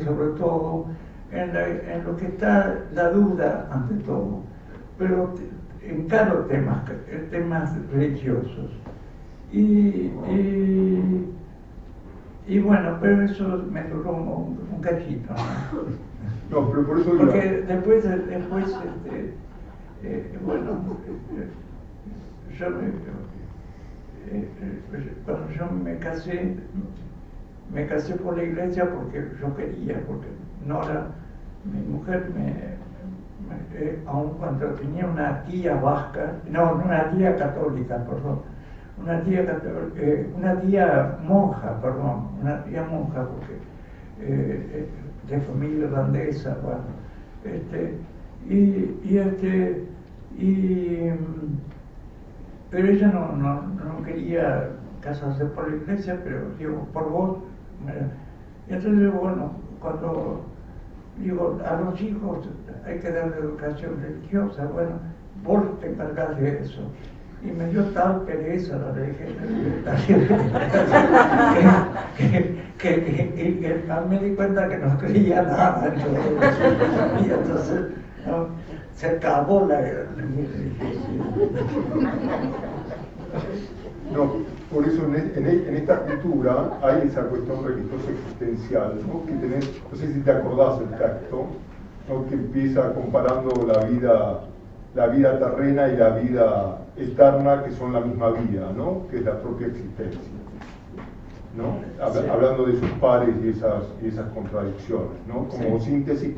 sobre todo, en lo que está la duda ante todo, pero encaro temas religiosos. Y bueno, pero eso me duró un cachito, ¿no? No, pero por eso porque después bueno, cuando yo me casé por la iglesia porque yo quería, porque Nora, mi mujer, aun cuando tenía una tía vasca, una tía católica, perdón, una tía monja, porque de familia irlandesa, bueno, pero ella no quería casarse por la iglesia, pero digo, por vos. Y entonces, bueno, cuando digo, a los hijos hay que darle educación religiosa, bueno, vos te encargás de eso. Y me dio tal pereza la que me di cuenta que no creía nada. Y entonces se acabó mi religión. No, por eso en esta cultura hay esa cuestión religiosa existencial, ¿no? Que tenés, no sé si te acordás el texto, ¿no? Que empieza comparando la vida terrena y la vida eterna, que son la misma vida, ¿no? Que es la propia existencia, ¿no? Hablando de sus pares y esas contradicciones, ¿no? Como síntesis,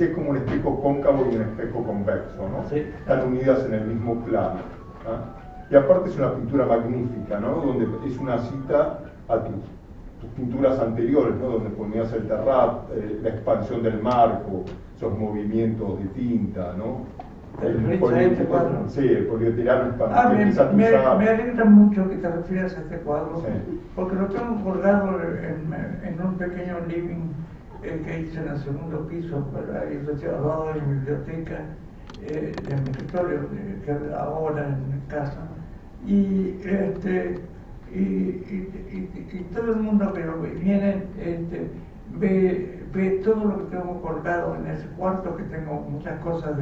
es como un espejo cóncavo y un espejo convexo, ¿no? Están unidas en el mismo plano, ¿no? Y aparte es una pintura magnífica, ¿no? Donde es una cita a tus pinturas anteriores, ¿no? Donde ponías el terrat, la expansión del marco, esos movimientos de tinta, ¿no? El polietileno expandido. Me alegra mucho que te refieras a este cuadro, porque lo tengo colgado en un pequeño living que hice en el segundo piso, ahí al lado de mi biblioteca, de mi escritorio, que ahora en casa. Y todo el mundo que viene ve todo lo que tengo colgado en ese cuarto, que tengo muchas cosas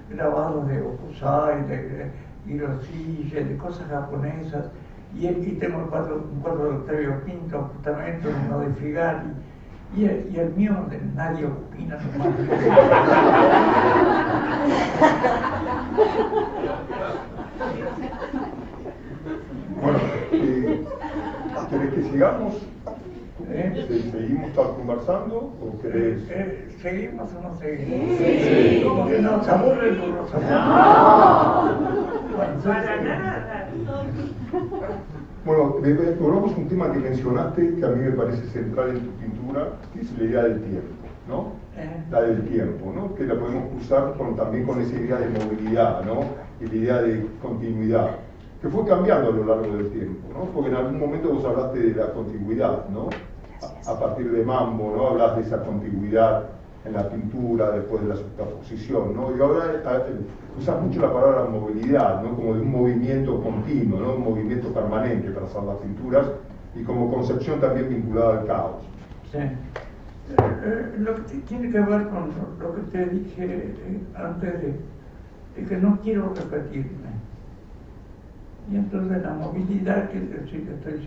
grabados de Hokusai, de Hiroshige, de cosas japonesas, y tengo un cuadro de Octavio Pinto, justamente uno de Figari, y el mío de nadie opina nomás. Bueno, ¿querés que sigamos? ¿Seguimos conversando o querés...? ¿Seguimos o no seguimos? Sí. Como que nos aburre o nos aburre. No, para nada. Bueno, volvamos a un tema que mencionaste que a mí me parece central en tu pintura, que es la idea del tiempo, ¿no? La del tiempo, ¿no? Que la podemos cruzar también con esa idea de movilidad, ¿no? Y la idea de continuidad, que fue cambiando a lo largo del tiempo, ¿no? Porque en algún momento vos hablaste de la contigüidad, ¿no? A partir de Mambo, ¿no? Hablas de esa contigüidad en la pintura, después de la superposición, ¿no? Y ahora usas mucho la palabra movilidad, ¿no? Como de un movimiento continuo, ¿no? Un movimiento permanente para hacer las pinturas y como concepción también vinculada al caos. Sí. Lo que tiene que ver con lo que te dije antes de que no quiero repetirme. Y entonces la movilidad, que decir que estoy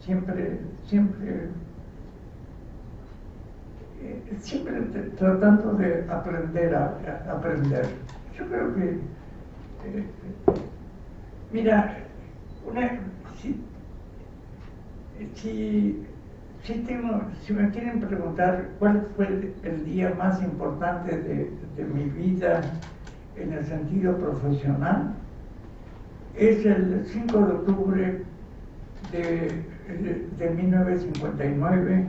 siempre tratando de aprender a aprender. Yo creo que, mira, si me quieren preguntar cuál fue el día más importante de mi vida en el sentido profesional, es el 5 de octubre de 1959,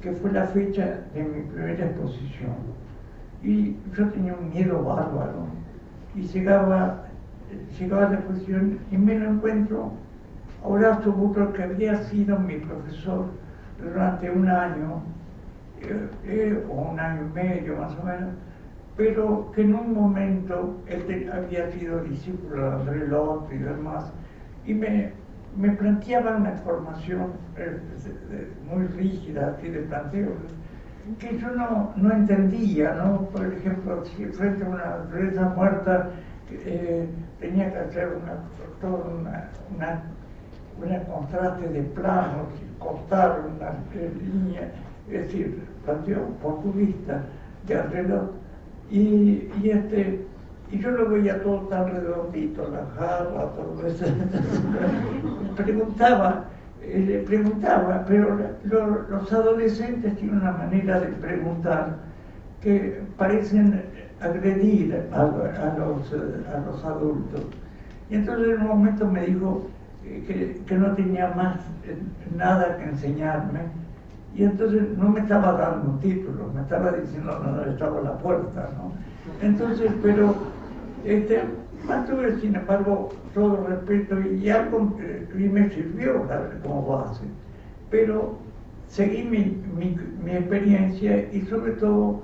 que fue la fecha de mi primera exposición. Y yo tenía un miedo bárbaro. Y llegaba a la exposición y me lo encuentro a Horacio Butler, que había sido mi profesor durante un año, o un año y medio más o menos, pero que en un momento él había sido discípulo de André Lot y demás, y me planteaba una formación muy rígida, así de planteo, que yo no entendía, ¿no? Por ejemplo, si frente a una reza muerta tenía que hacer una contraste de planos, cortar una línea, es decir, planteo oportunista de André Lot. Y yo lo veía todo tan redondito, la jarra, todo eso. Le preguntaba, pero los adolescentes tienen una manera de preguntar que parecen agredir a los adultos. Y entonces en un momento me dijo que no tenía más nada que enseñarme. Y entonces no me estaba dando un título, me estaba diciendo dónde estaba la puerta, ¿no? Entonces, pero mantuve, sin embargo, todo respeto y algo y me sirvió como base. Pero seguí mi experiencia y sobre todo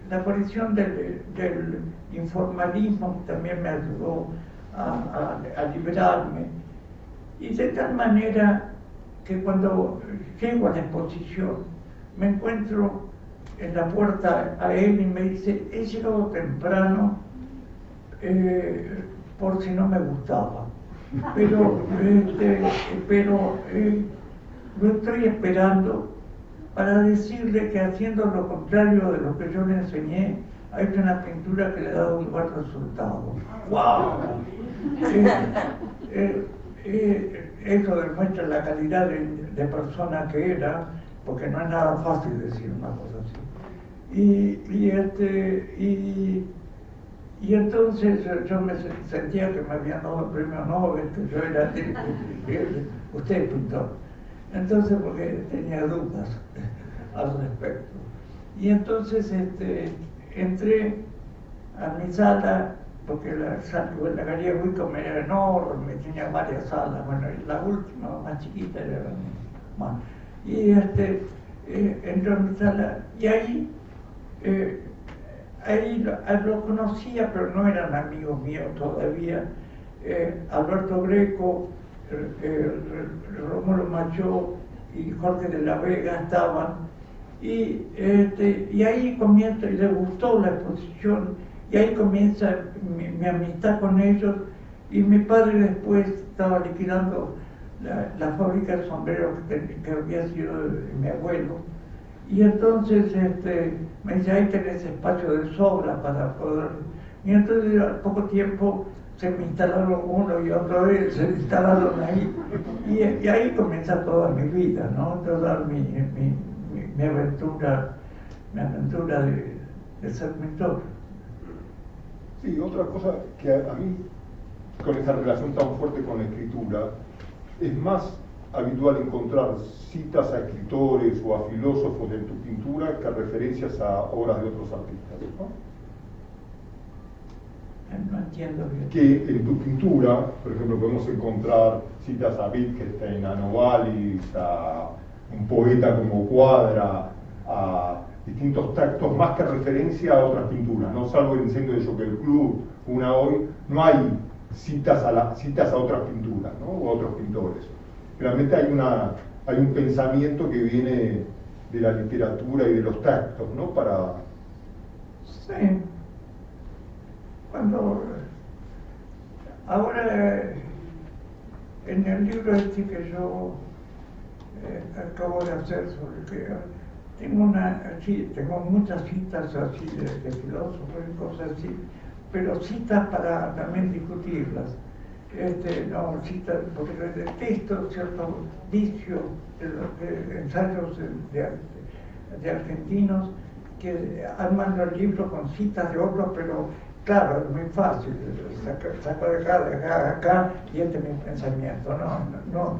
la aparición del informalismo también me ayudó a liberarme. Y de tal manera que cuando llego a la exposición me encuentro en la puerta a él y me dice: he llegado temprano por si no me gustaba, pero lo estoy esperando para decirle que haciendo lo contrario de lo que yo le enseñé, ha hecho una pintura que le ha dado un buen resultado. ¡Wow! Eso demuestra la calidad de persona que era, porque no es nada fácil decir una cosa así. Y entonces yo me sentía que me habían dado el premio Nobel, que yo era usted es pintor. Entonces, porque tenía dudas al respecto. Y entonces entré a mi sala, porque la Galería Wickham era enorme, tenía varias salas. Bueno, la última, más chiquita, era más. Y entré a mi sala y ahí lo conocía, pero no eran amigos míos todavía. Alberto Greco, Rómulo Machó y Jorge de la Vega estaban. Y ahí comienza, y le gustó la exposición, y ahí comienza mi amistad con ellos. Y mi padre después estaba liquidando la fábrica de sombreros que había sido de mi abuelo. Y entonces me dice: ahí tenés espacio de sobra para poder. Y entonces al poco tiempo se me instalaron uno y otra vez, se instalaron ahí. Y ahí comienza toda mi vida, ¿no? Toda mi aventura de ser pintor. Sí, otra cosa que a mí con esa relación tan fuerte con la escritura, es más habitual encontrar citas a escritores o a filósofos en tu pintura que referencias a obras de otros artistas, ¿no? No entiendo bien. Que en tu pintura, por ejemplo, podemos encontrar citas a Wittgenstein, a Novalis, a un poeta como Cuadra, a distintos textos, más que referencia a otras pinturas, ¿no? Salvo el incendio de Jockey Club, una hoy, no hay citas a otras pinturas, ¿no? O a otros pintores. Realmente hay un pensamiento que viene de la literatura y de los textos, ¿no? Sí. Ahora, en el libro este que yo acabo de hacer sobre que tengo muchas citas así de filósofos y cosas así, pero citas para también discutirlas. No, citas, porque detesto ciertos vicios de ensayos de argentinos que arman los libros con citas de otros, pero claro, es muy fácil, saco de acá y este es mi pensamiento. No,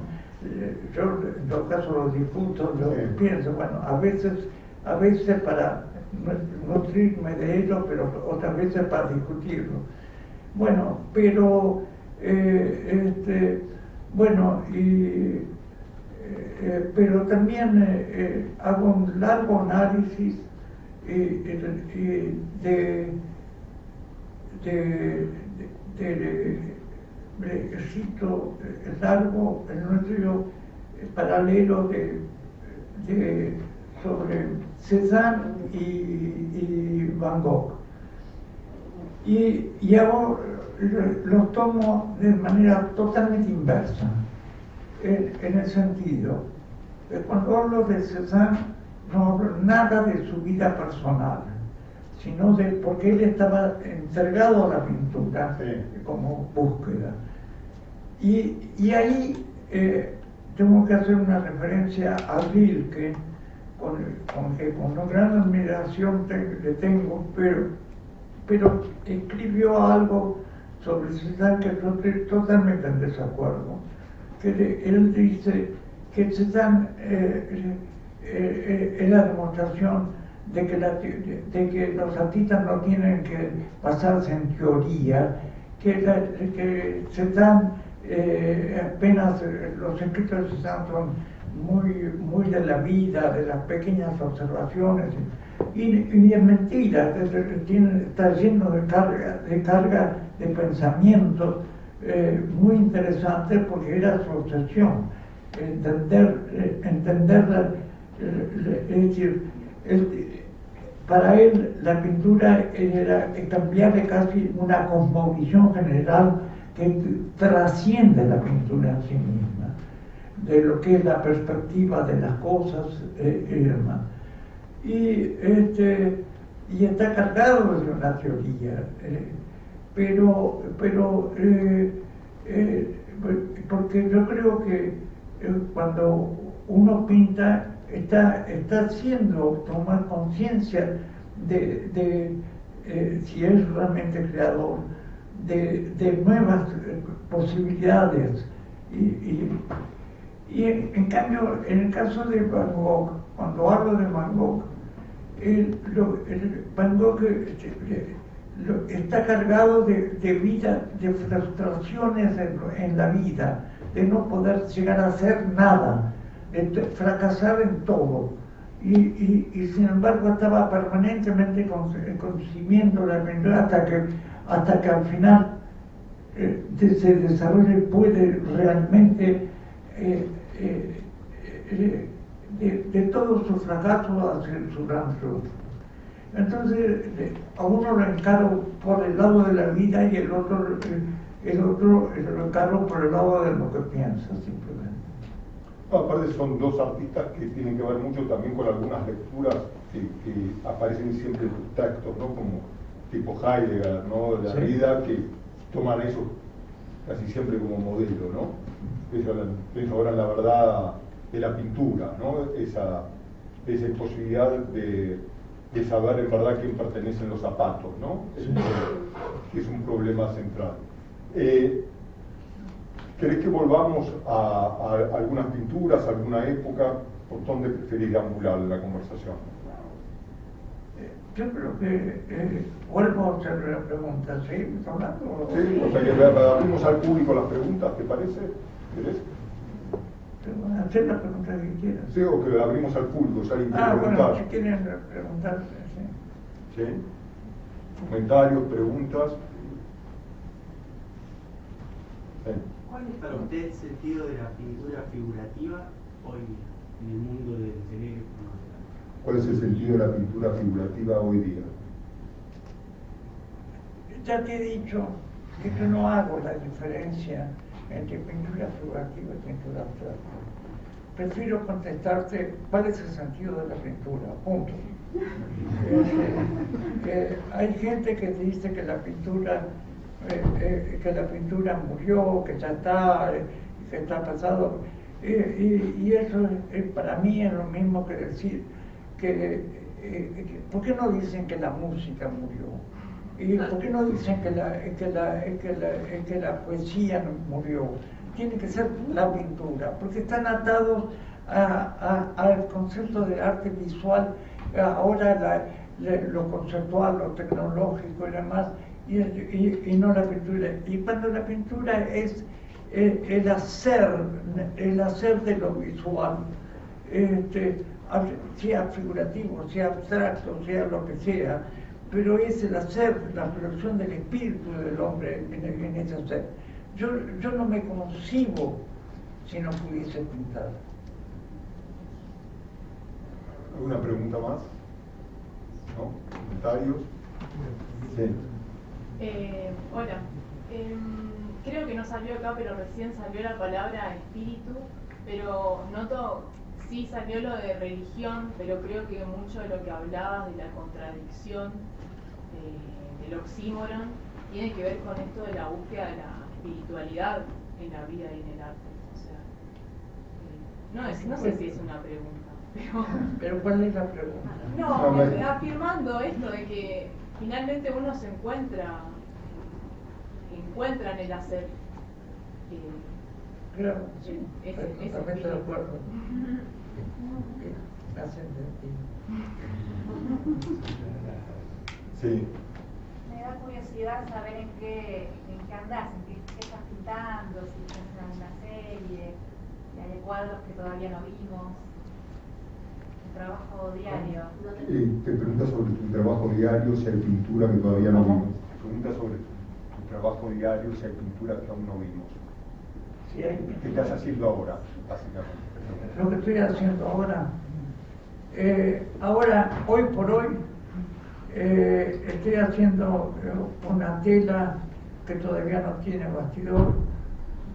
yo en todo caso lo discuto, yo pienso, bueno, a veces para nutrirme de ello, pero otras veces para discutirlo. Bueno, pero pero también hago un largo análisis cito largo en un estudio paralelo sobre Cézanne y Van Gogh. Y hago, los tomo de manera totalmente inversa, en el sentido de cuando hablo de Cézanne no hablo nada de su vida personal, sino porque él estaba entregado a la pintura, sí, como búsqueda. Y ahí tengo que hacer una referencia a Rilke, con una gran admiración le tengo, pero escribió algo sobre Cézanne que yo estoy totalmente en desacuerdo. Él dice que Cézanne es la demostración de que los artistas no tienen que basarse en teoría, que Cézanne apenas los escritos de Cézanne son muy de la vida, de las pequeñas observaciones, y es mentira, está lleno de carga de pensamientos muy interesantes, porque era su obsesión, entenderla, es decir, para él la pintura era cambiarle casi una cosmovisión general que trasciende la pintura en sí misma, de lo que es la perspectiva de las cosas y demás. Y está cargado de una teoría, porque yo creo que cuando uno pinta está haciendo tomar conciencia de si es realmente creador, de nuevas posibilidades. Y en cambio, en el caso de Van Gogh, cuando hablo de Van Gogh, Van Gogh está cargado de vida, de frustraciones en la vida, de no poder llegar a hacer nada, de fracasar en todo. Y sin embargo estaba permanentemente consumiendo la pintura hasta que al final se desarrolla y puede realmente de todos sus fracasos hacer su gran triunfo. Entonces a uno lo encaro por el lado de la vida y el otro lo encaro por el lado de lo que piensa, simplemente. Aparte son dos artistas que tienen que ver mucho también con algunas lecturas que aparecen siempre en tus textos, ¿no? Como tipo Heidegger, ¿no? De Derrida, sí, que toman eso casi siempre como modelo, ¿no? Pienso ahora en la verdad de la pintura, ¿no? Esa posibilidad de saber en verdad a quién pertenecen los zapatos, ¿no? Sí. Que es un problema central. ¿Querés que volvamos a algunas pinturas, a alguna época? ¿Por dónde preferís deambular la conversación? Yo creo que vuelvo a hacer la pregunta, ¿seguimos hablando? Sí, o sea que abrimos al público las preguntas, ¿te parece? ¿Querés? Hacer la pregunta que quieras. Sí, o que abrimos al público, si alguien quiere preguntar. Bueno, si quieren preguntar, sí. ¿Sí? Comentarios, preguntas. Sí. ¿Cuál es para usted el sentido de la pintura figurativa hoy en el mundo del teléfono? ¿Cuál es el sentido de la pintura figurativa hoy día? Ya te he dicho que yo no hago la diferencia entre pintura figurativa y pintura abstracta. Prefiero contestarte cuál es el sentido de la pintura, punto. Hay gente que dice que la pintura murió, que ya está, que está pasado, y eso para mí es lo mismo que decir ¿por qué no dicen que la música murió? ¿Y por qué no dicen que la poesía no murió? Tiene que ser la pintura, porque están atados al concepto de arte visual, ahora lo conceptual, lo tecnológico y demás, y no la pintura. Y cuando la pintura es el hacer de lo visual, sea figurativo, sea abstracto, sea lo que sea, pero es el hacer, la expresión del espíritu del hombre en ese hacer. Yo no me concibo si no pudiese pintar. ¿Alguna pregunta más? ¿No? ¿Comentarios? Sí. Hola. Creo que no salió acá, pero recién salió la palabra espíritu, pero noto, sí salió lo de religión, pero creo que mucho de lo que hablabas de la contradicción, del oxímoron, tiene que ver con esto de la búsqueda de la espiritualidad en la vida y en el arte. O sea, no sé si es una pregunta, pero ¿cuál es la pregunta? No, afirmando esto de que finalmente uno se encuentra en el hacer. Claro, sí, es totalmente de acuerdo. Sí. Me da curiosidad saber en qué andás, en qué estás pintando, si estás en alguna serie, si hay cuadros que todavía no vimos, tu trabajo diario. Te pregunta sobre tu trabajo diario, si hay pintura que todavía no vimos. Te pregunta sobre tu trabajo diario, si hay pintura que aún no vimos. Sí, hay. ¿Qué estás haciendo ahora, básicamente? Lo que estoy haciendo ahora, hoy por hoy, estoy haciendo una tela que todavía no tiene bastidor,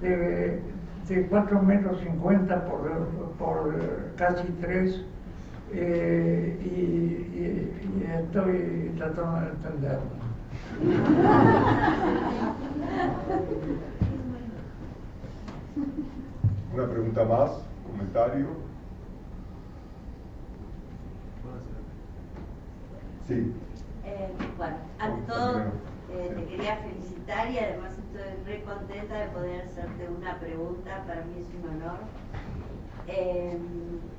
de 4,50 metros por casi 3, y estoy tratando de entenderlo. ¿Una pregunta más? ¿Comentario? Sí. Bueno, ante todo te quería felicitar y además estoy re contenta de poder hacerte una pregunta, para mí es un honor.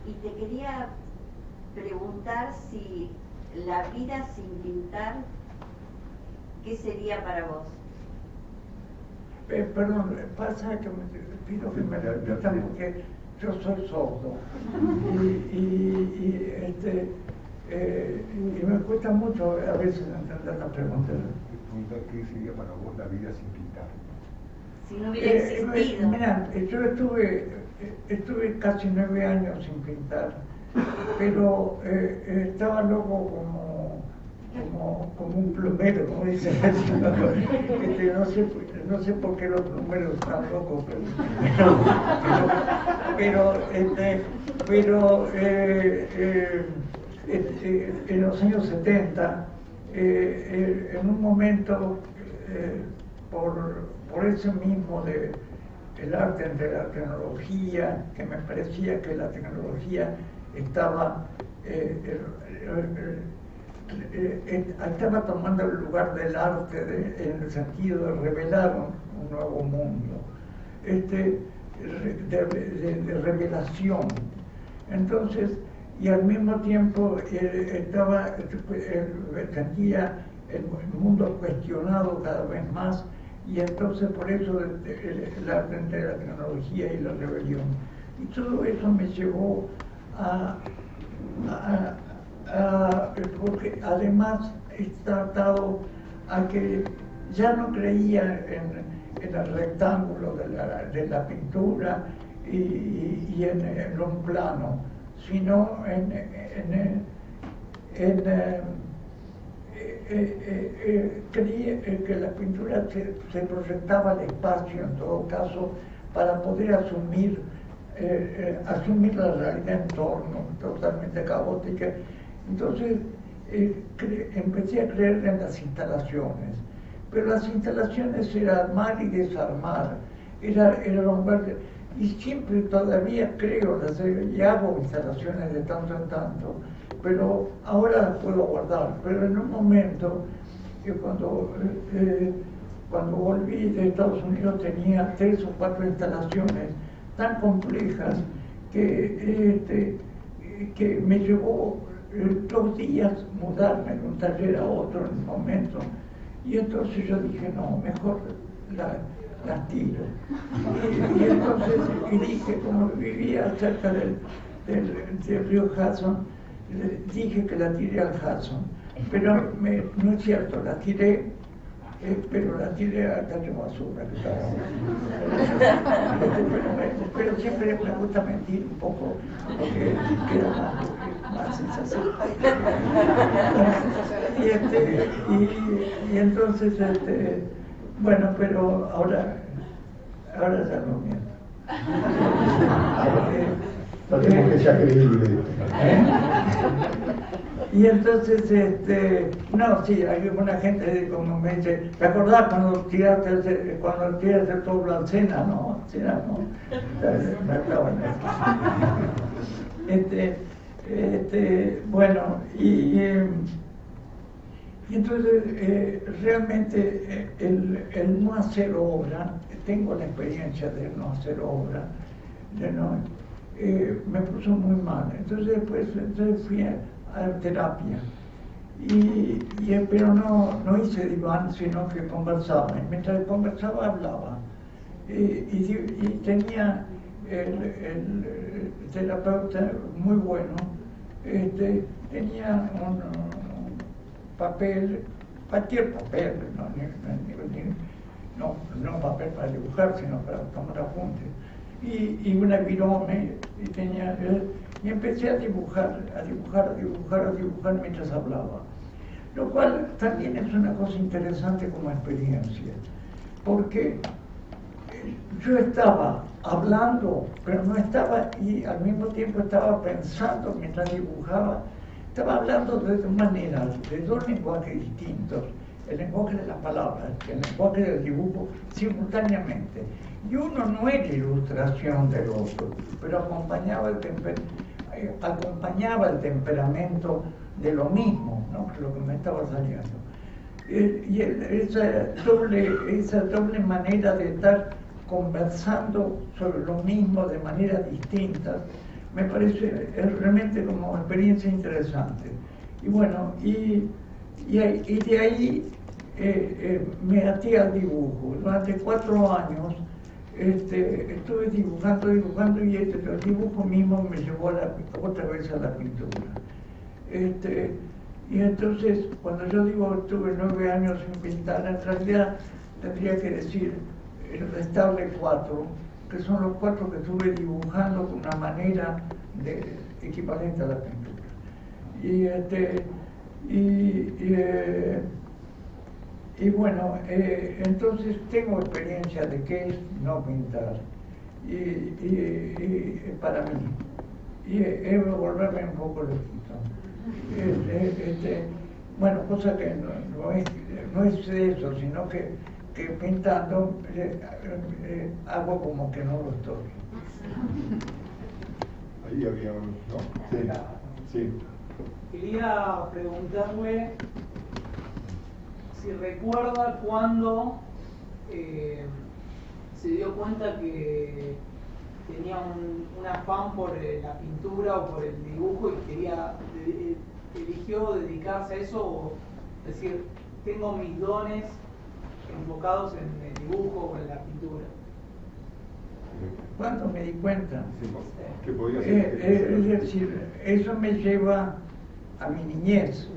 Y te quería preguntar si la vida sin pintar, ¿qué sería para vos? Perdón, pasa que pido que me repitan porque yo soy sordo y me cuesta mucho a veces entender la pregunta. ¿Qué sería para vos la vida sin pintar? Si no hubiera existido. Mira, yo estuve casi 9 años sin pintar, pero estaba loco como un plomero, como dicen. No sé por qué los plomeros están locos, pero en los años 70, en un momento, por eso mismo el arte entre la tecnología, que me parecía que la tecnología estaba tomando el lugar del arte en el sentido de revelar un nuevo mundo, de revelación. Entonces, y al mismo tiempo sentía el mundo cuestionado cada vez más, y entonces por eso el arte entre la tecnología y la rebelión. Y todo eso me llevó porque además está atado a que ya no creía en el rectángulo de la pintura y en un plano, sino creía que la pintura se proyectaba al espacio, en todo caso, para poder asumir la realidad en torno, totalmente caótica. Entonces empecé a creer en las instalaciones, pero las instalaciones era armar y desarmar, era romper, y siempre todavía creo, y hago instalaciones de tanto en tanto, pero ahora las puedo guardar. Pero en un momento, cuando volví de Estados Unidos, tenía 3 o 4 instalaciones tan complejas que me llevó 2 días mudarme de un taller a otro en un momento. Y entonces yo dije, no, mejor las tiro. Y entonces dije, como vivía cerca del río Hudson, dije que la tiré al Hudson. Pero no es cierto, la tiré, pero la tiré al tacho basura. Pero siempre me gusta mentir un poco, porque queda más sensación. Y entonces, bueno, pero ahora ya no miento. Tratemos que sea creíble. Y entonces, no, sí, hay una gente como me dice, ¿te acordás cuando tiraste el todo al Sena? No, Sena no, me acaban bueno, y entonces realmente el no hacer obra, tengo la experiencia de no hacer obra, me puso muy mal. Entonces fui a terapia, pero no hice diván, sino que conversaba. Y mientras conversaba hablaba. Y tenía el terapeuta muy bueno, tenía un papel, cualquier papel, no papel para dibujar, sino para tomar apuntes, y una virome, y empecé a dibujar mientras hablaba, lo cual también es una cosa interesante como experiencia, porque yo estaba hablando, pero no estaba, y al mismo tiempo estaba pensando mientras dibujaba. Estaba hablando de 2 maneras, de 2 lenguajes distintos, el lenguaje de las palabras, el lenguaje del dibujo, simultáneamente. Y uno no era ilustración del otro, pero acompañaba el temperamento de lo mismo, ¿no? Lo que me estaba saliendo. Y esa doble manera de estar conversando sobre lo mismo de maneras distintas, me parece realmente como experiencia interesante. Y bueno, y de ahí me até al dibujo. Durante 4 años estuve dibujando, y el dibujo mismo me llevó otra vez a la pintura. Y entonces, cuando yo digo estuve 9 años sin pintar, en realidad tendría que decir restarle 4, que son los 4 que estuve dibujando con una manera equivalente a la pintura. Y bueno, entonces tengo experiencia de qué es no pintar, y para mí, y he de volverme un poco loquito. Bueno, cosa que no es eso, sino que pintando hago como que no lo estoy. Ahí había un, ¿no? Sí. Quería preguntarle si recuerda cuando se dio cuenta que tenía un afán por la pintura o por el dibujo y eligió dedicarse a eso, o decir, tengo mis dones enfocados en el dibujo o en la pintura? ¿Cuándo me di cuenta? ¿Qué podía Es decir, eso me lleva a mi niñez.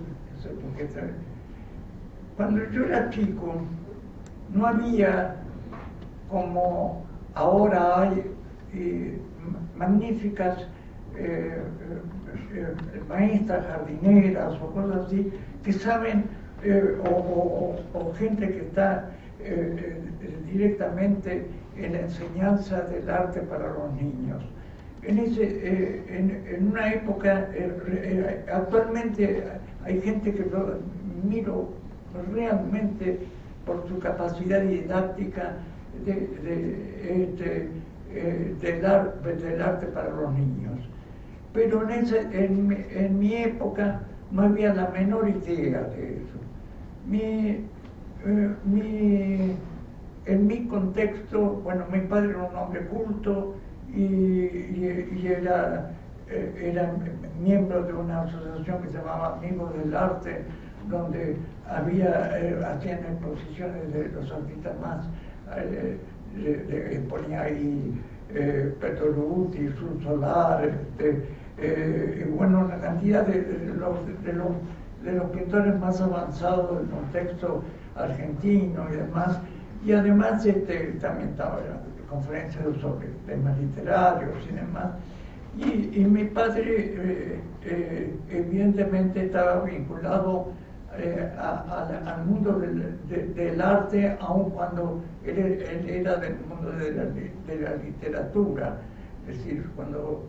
Cuando yo era chico, no había, como ahora hay, magníficas maestras jardineras o cosas así, que saben, o gente que está directamente en la enseñanza del arte para los niños. En una época, actualmente hay gente que lo miro realmente por su capacidad didáctica del arte para los niños. Pero en mi época no había la menor idea de eso. En mi contexto, bueno, mi padre era un hombre culto y era miembro de una asociación que se llamaba Amigos del Arte, donde hacían exposiciones de los artistas más, ponía ahí Pettoruti, Sul Solar, bueno, una cantidad de los pintores más avanzados del contexto argentino y demás. Y además también estaba conferencias sobre temas literarios y demás. Y mi padre evidentemente estaba vinculado al mundo del arte, aun cuando él era del mundo de la literatura. Es decir, cuando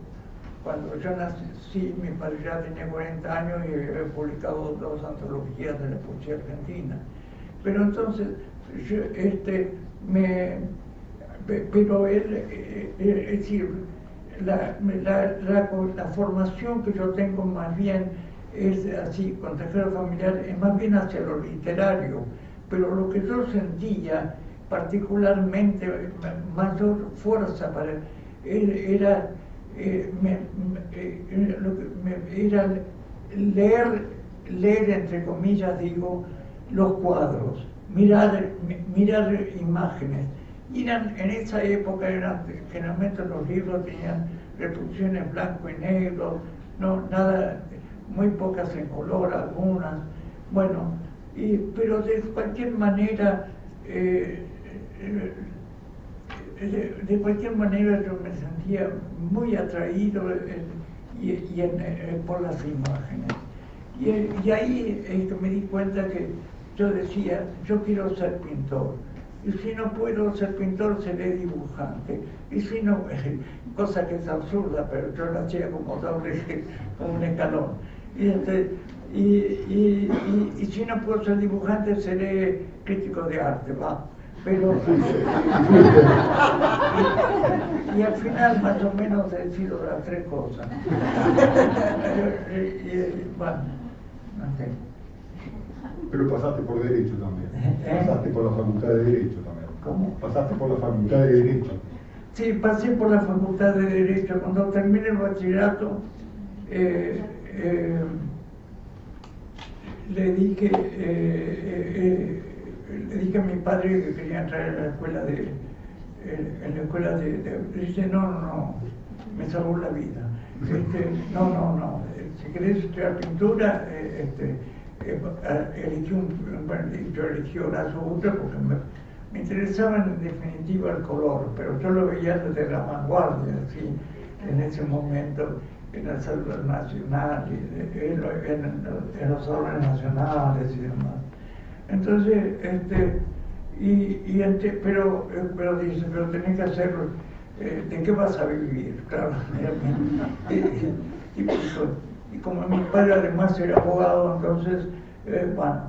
yo nací, mi padre ya tenía 40 años y había publicado 2 antologías de la poesía argentina. Pero entonces, pero él, es decir, la formación que yo tengo más bien es así, consejero familiar, es más bien hacia lo literario, pero lo que yo sentía particularmente mayor fuerza para él era leer entre comillas digo, los cuadros, mirar imágenes. En esa época generalmente los libros tenían reproducciones blanco y negro, nada, muy pocas en color, algunas. Bueno, pero de cualquier manera, yo me sentía muy atraído por las imágenes. Y ahí me di cuenta que yo decía, yo quiero ser pintor. Y si no puedo ser pintor, seré dibujante. Y si no, cosa que es absurda, pero yo la hacía como un escalón. Y si no puedo ser dibujante, seré crítico de arte, va. Pero y al final más o menos he sido las 3 cosas. Bueno, no sé. Pero pasaste por Derecho también. Pasaste por la Facultad de Derecho también. ¿Cómo? Pasaste por la Facultad de Derecho. Sí, pasé por la Facultad de Derecho. Cuando terminé el bachillerato, le dije a mi padre que quería entrar en la escuela dice, no, me salvó la vida. No, si querés estudiar pintura, yo elegí Horacio Dutra porque me interesaba en definitiva el color, pero yo lo veía desde la vanguardia, ¿sí? En ese momento, en las aulas nacionales, en los órdenes nacionales y demás. Entonces, pero dice, pero tenés que hacerlo, ¿de qué vas a vivir? Claro, y como mi padre además era abogado, entonces, bueno,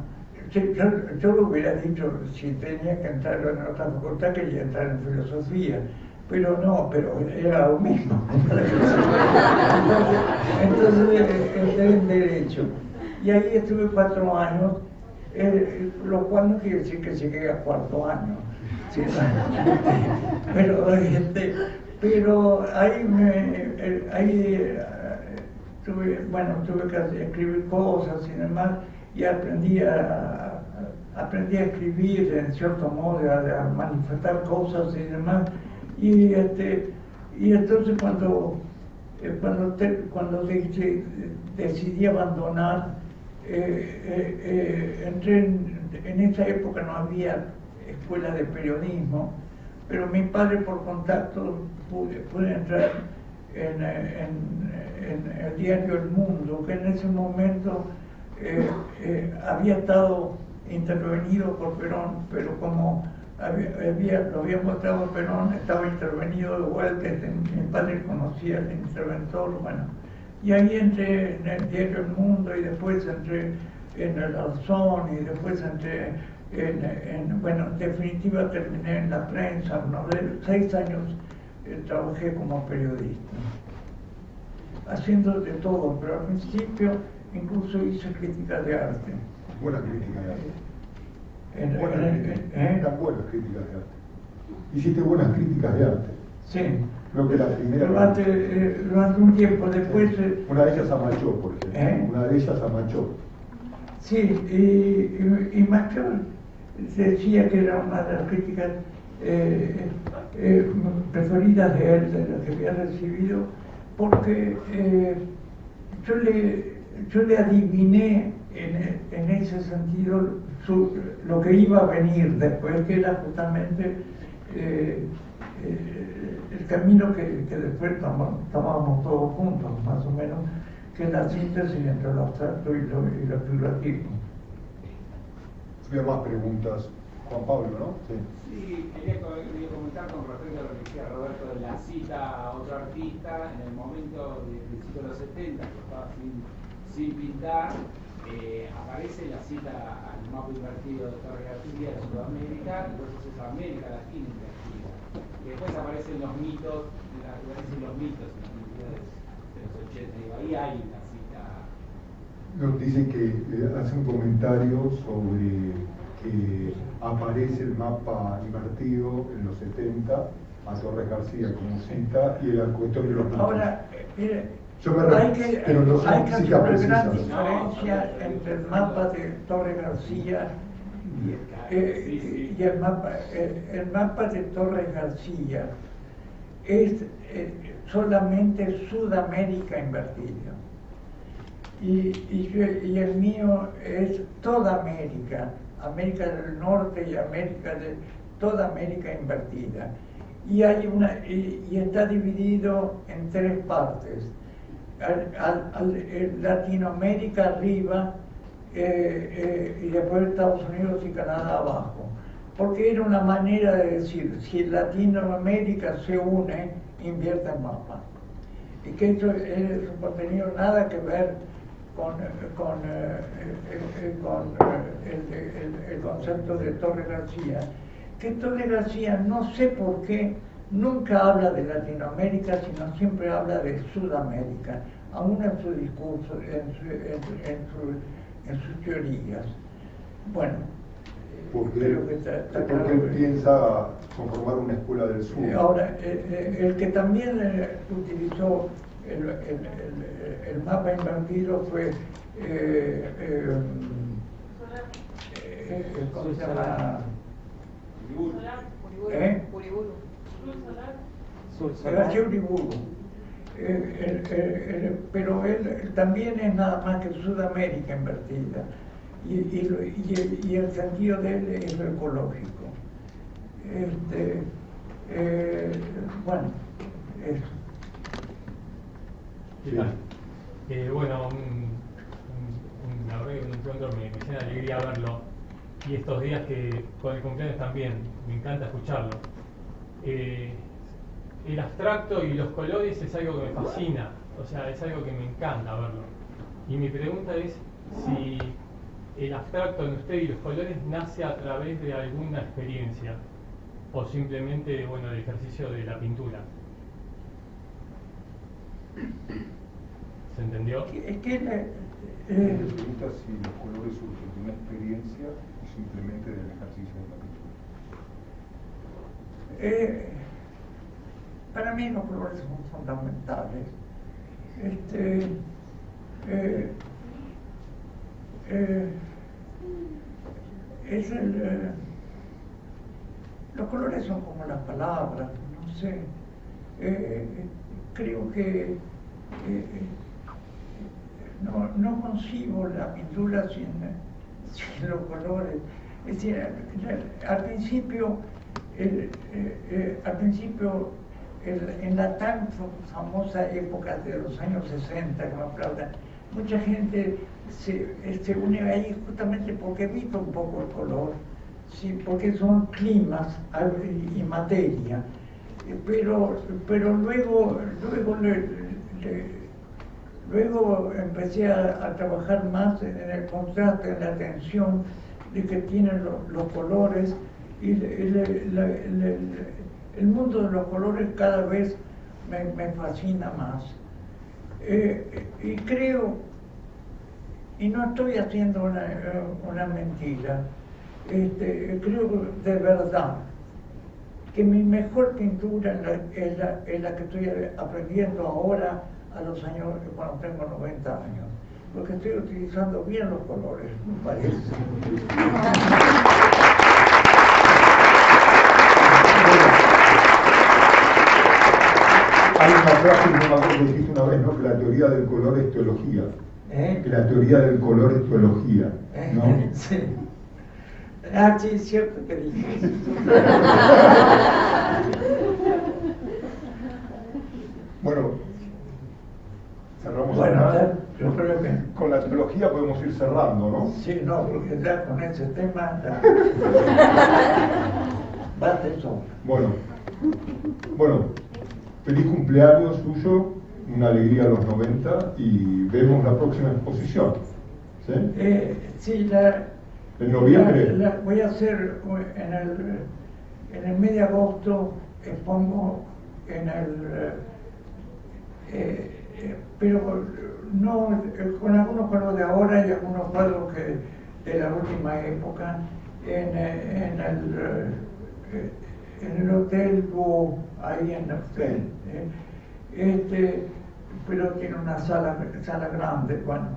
yo lo hubiera dicho si tenía que entrar en otra facultad, quería entrar en filosofía, pero no, pero era lo mismo. Entonces entré en Derecho. Y ahí estuve 4 años, lo cual no quiere decir que llegué a 4º año. Sí, pero ahí tuve que escribir cosas y demás, y aprendí a escribir en cierto modo, a manifestar cosas y demás. Y entonces cuando decidí abandonar, entré en esa época no había escuela de periodismo, pero mi padre por contacto pude entrar en el diario El Mundo, que en ese momento había estado intervenido por Perón, pero como lo había mostrado Perón, estaba intervenido igual que mi padre conocía al interventor, bueno. Y ahí entré en el diario El Mundo, y después entré en el Arzón, y después entré bueno, en definitiva terminé en la prensa. Unos 6 años trabajé como periodista, haciendo de todo, pero al principio incluso hice críticas de arte. Buena crítica de arte. Eran buenas críticas de arte. Hiciste buenas críticas de arte. Sí. Creo que la primera. Durante un tiempo, después. Una de ellas a Machó, por ejemplo. Una de ellas a Machó. Sí, y Machó decía que era una de las críticas preferidas de él, de las que había recibido, porque yo le adiviné en ese sentido lo que iba a venir después, que era justamente el camino que después tomábamos todos juntos, más o menos, que es la síntesis entre lo abstracto y lo figurativo. Había más preguntas. Juan Pablo, ¿no? Sí, quería comentar con respecto a lo que decía Roberto de la cita a otro artista en el momento del principio de los 70, que estaba sin pintar, aparece la cita al mapa invertido de Torres García de Sudamérica, entonces es América Latina invertida. Y después aparecen los mitos, en las pinturas de los 80, digo, ahí hay una cita. Nos dicen que hace un comentario sobre que aparece el mapa invertido en los 70 a Torres García como cita, y la cuestión de los mitos. Ahora, hay que hacer una gran diferencia entre el mapa de Torres García y el mapa de Torres García es solamente Sudamérica invertida, y el mío es toda América, América del Norte y toda América invertida, y está dividido en 3 partes. Latinoamérica arriba, y después Estados Unidos y Canadá abajo, porque era una manera de decir, si Latinoamérica se une, invierte el mapa, y que eso no tenía nada que ver con el concepto de Torres García, que Torres García, no sé por qué, nunca habla de Latinoamérica, sino siempre habla de Sudamérica, aún en su discurso, en sus teorías. Bueno, creo que está claro. Porque él piensa conformar una escuela del sur. Ahora, el que también utilizó el mapa invertido fue ¿cómo se llama? García Uriburu. Pero él también es nada más que Sudamérica invertida, y el sentido de él es lo ecológico. Bueno, eso. ¿Qué tal? Bueno, la verdad que un encuentro me llena de alegría verlo, y estos días que con el cumpleaños también, me encanta escucharlo. El abstracto y los colores es algo que me fascina, o sea, es algo que me encanta verlo. Y mi pregunta es si el abstracto en usted y los colores nace a través de alguna experiencia, o simplemente, bueno, el ejercicio de la pintura. ¿Se entendió? Me pregunta si los colores surgen de una experiencia o simplemente del ejercicio de la pintura. Para mí los colores son fundamentales. Los colores son como las palabras, no sé. Creo que no concibo la pintura sin los colores. Es decir, al principio, en la tan famosa época de los años 60, que me aplaudan, mucha gente se une ahí justamente porque evita un poco el color, sí, porque son climas y materia. Pero luego empecé a trabajar más en el contraste, en la tensión de que tienen los colores, y el mundo de los colores cada vez me fascina más. Y creo, y no estoy haciendo una mentira, creo de verdad que mi mejor pintura es la que estoy aprendiendo ahora a los años, cuando tengo 90 años, porque estoy utilizando bien los colores, me parece. Hay una frase que no me acuerdo que dijiste una vez, ¿no? Que la teoría del color es teología. Que la teoría del color es teología, ¿no? Sí. Ah, sí, es cierto que dije eso. Bueno, cerramos Bueno, acá. yo creo que... Con la teología podemos ir cerrando, ¿no? Sí, no, porque ya con ese tema va de eso. Bueno, feliz cumpleaños suyo, una alegría a los 90 y vemos la próxima exposición. ¿Sí? Sí, en noviembre. Voy a hacer en el mes de agosto, expongo pero no con algunos cuadros de ahora y algunos cuadros de la última época en el Hotel Duo, ahí en el hotel. Pero tiene una sala grande, bueno.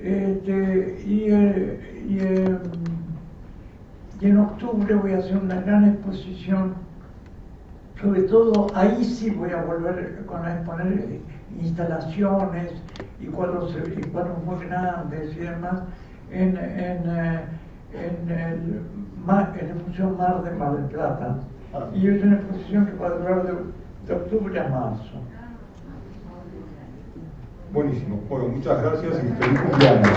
Y en octubre voy a hacer una gran exposición, sobre todo ahí sí voy a volver a exponer instalaciones y cuadros muy grandes y demás en el Museo Mar de Mar del Plata. Y es una exposición que va a durar de octubre a marzo. Buenísimo. Bueno, muchas gracias y feliz cumpleaños.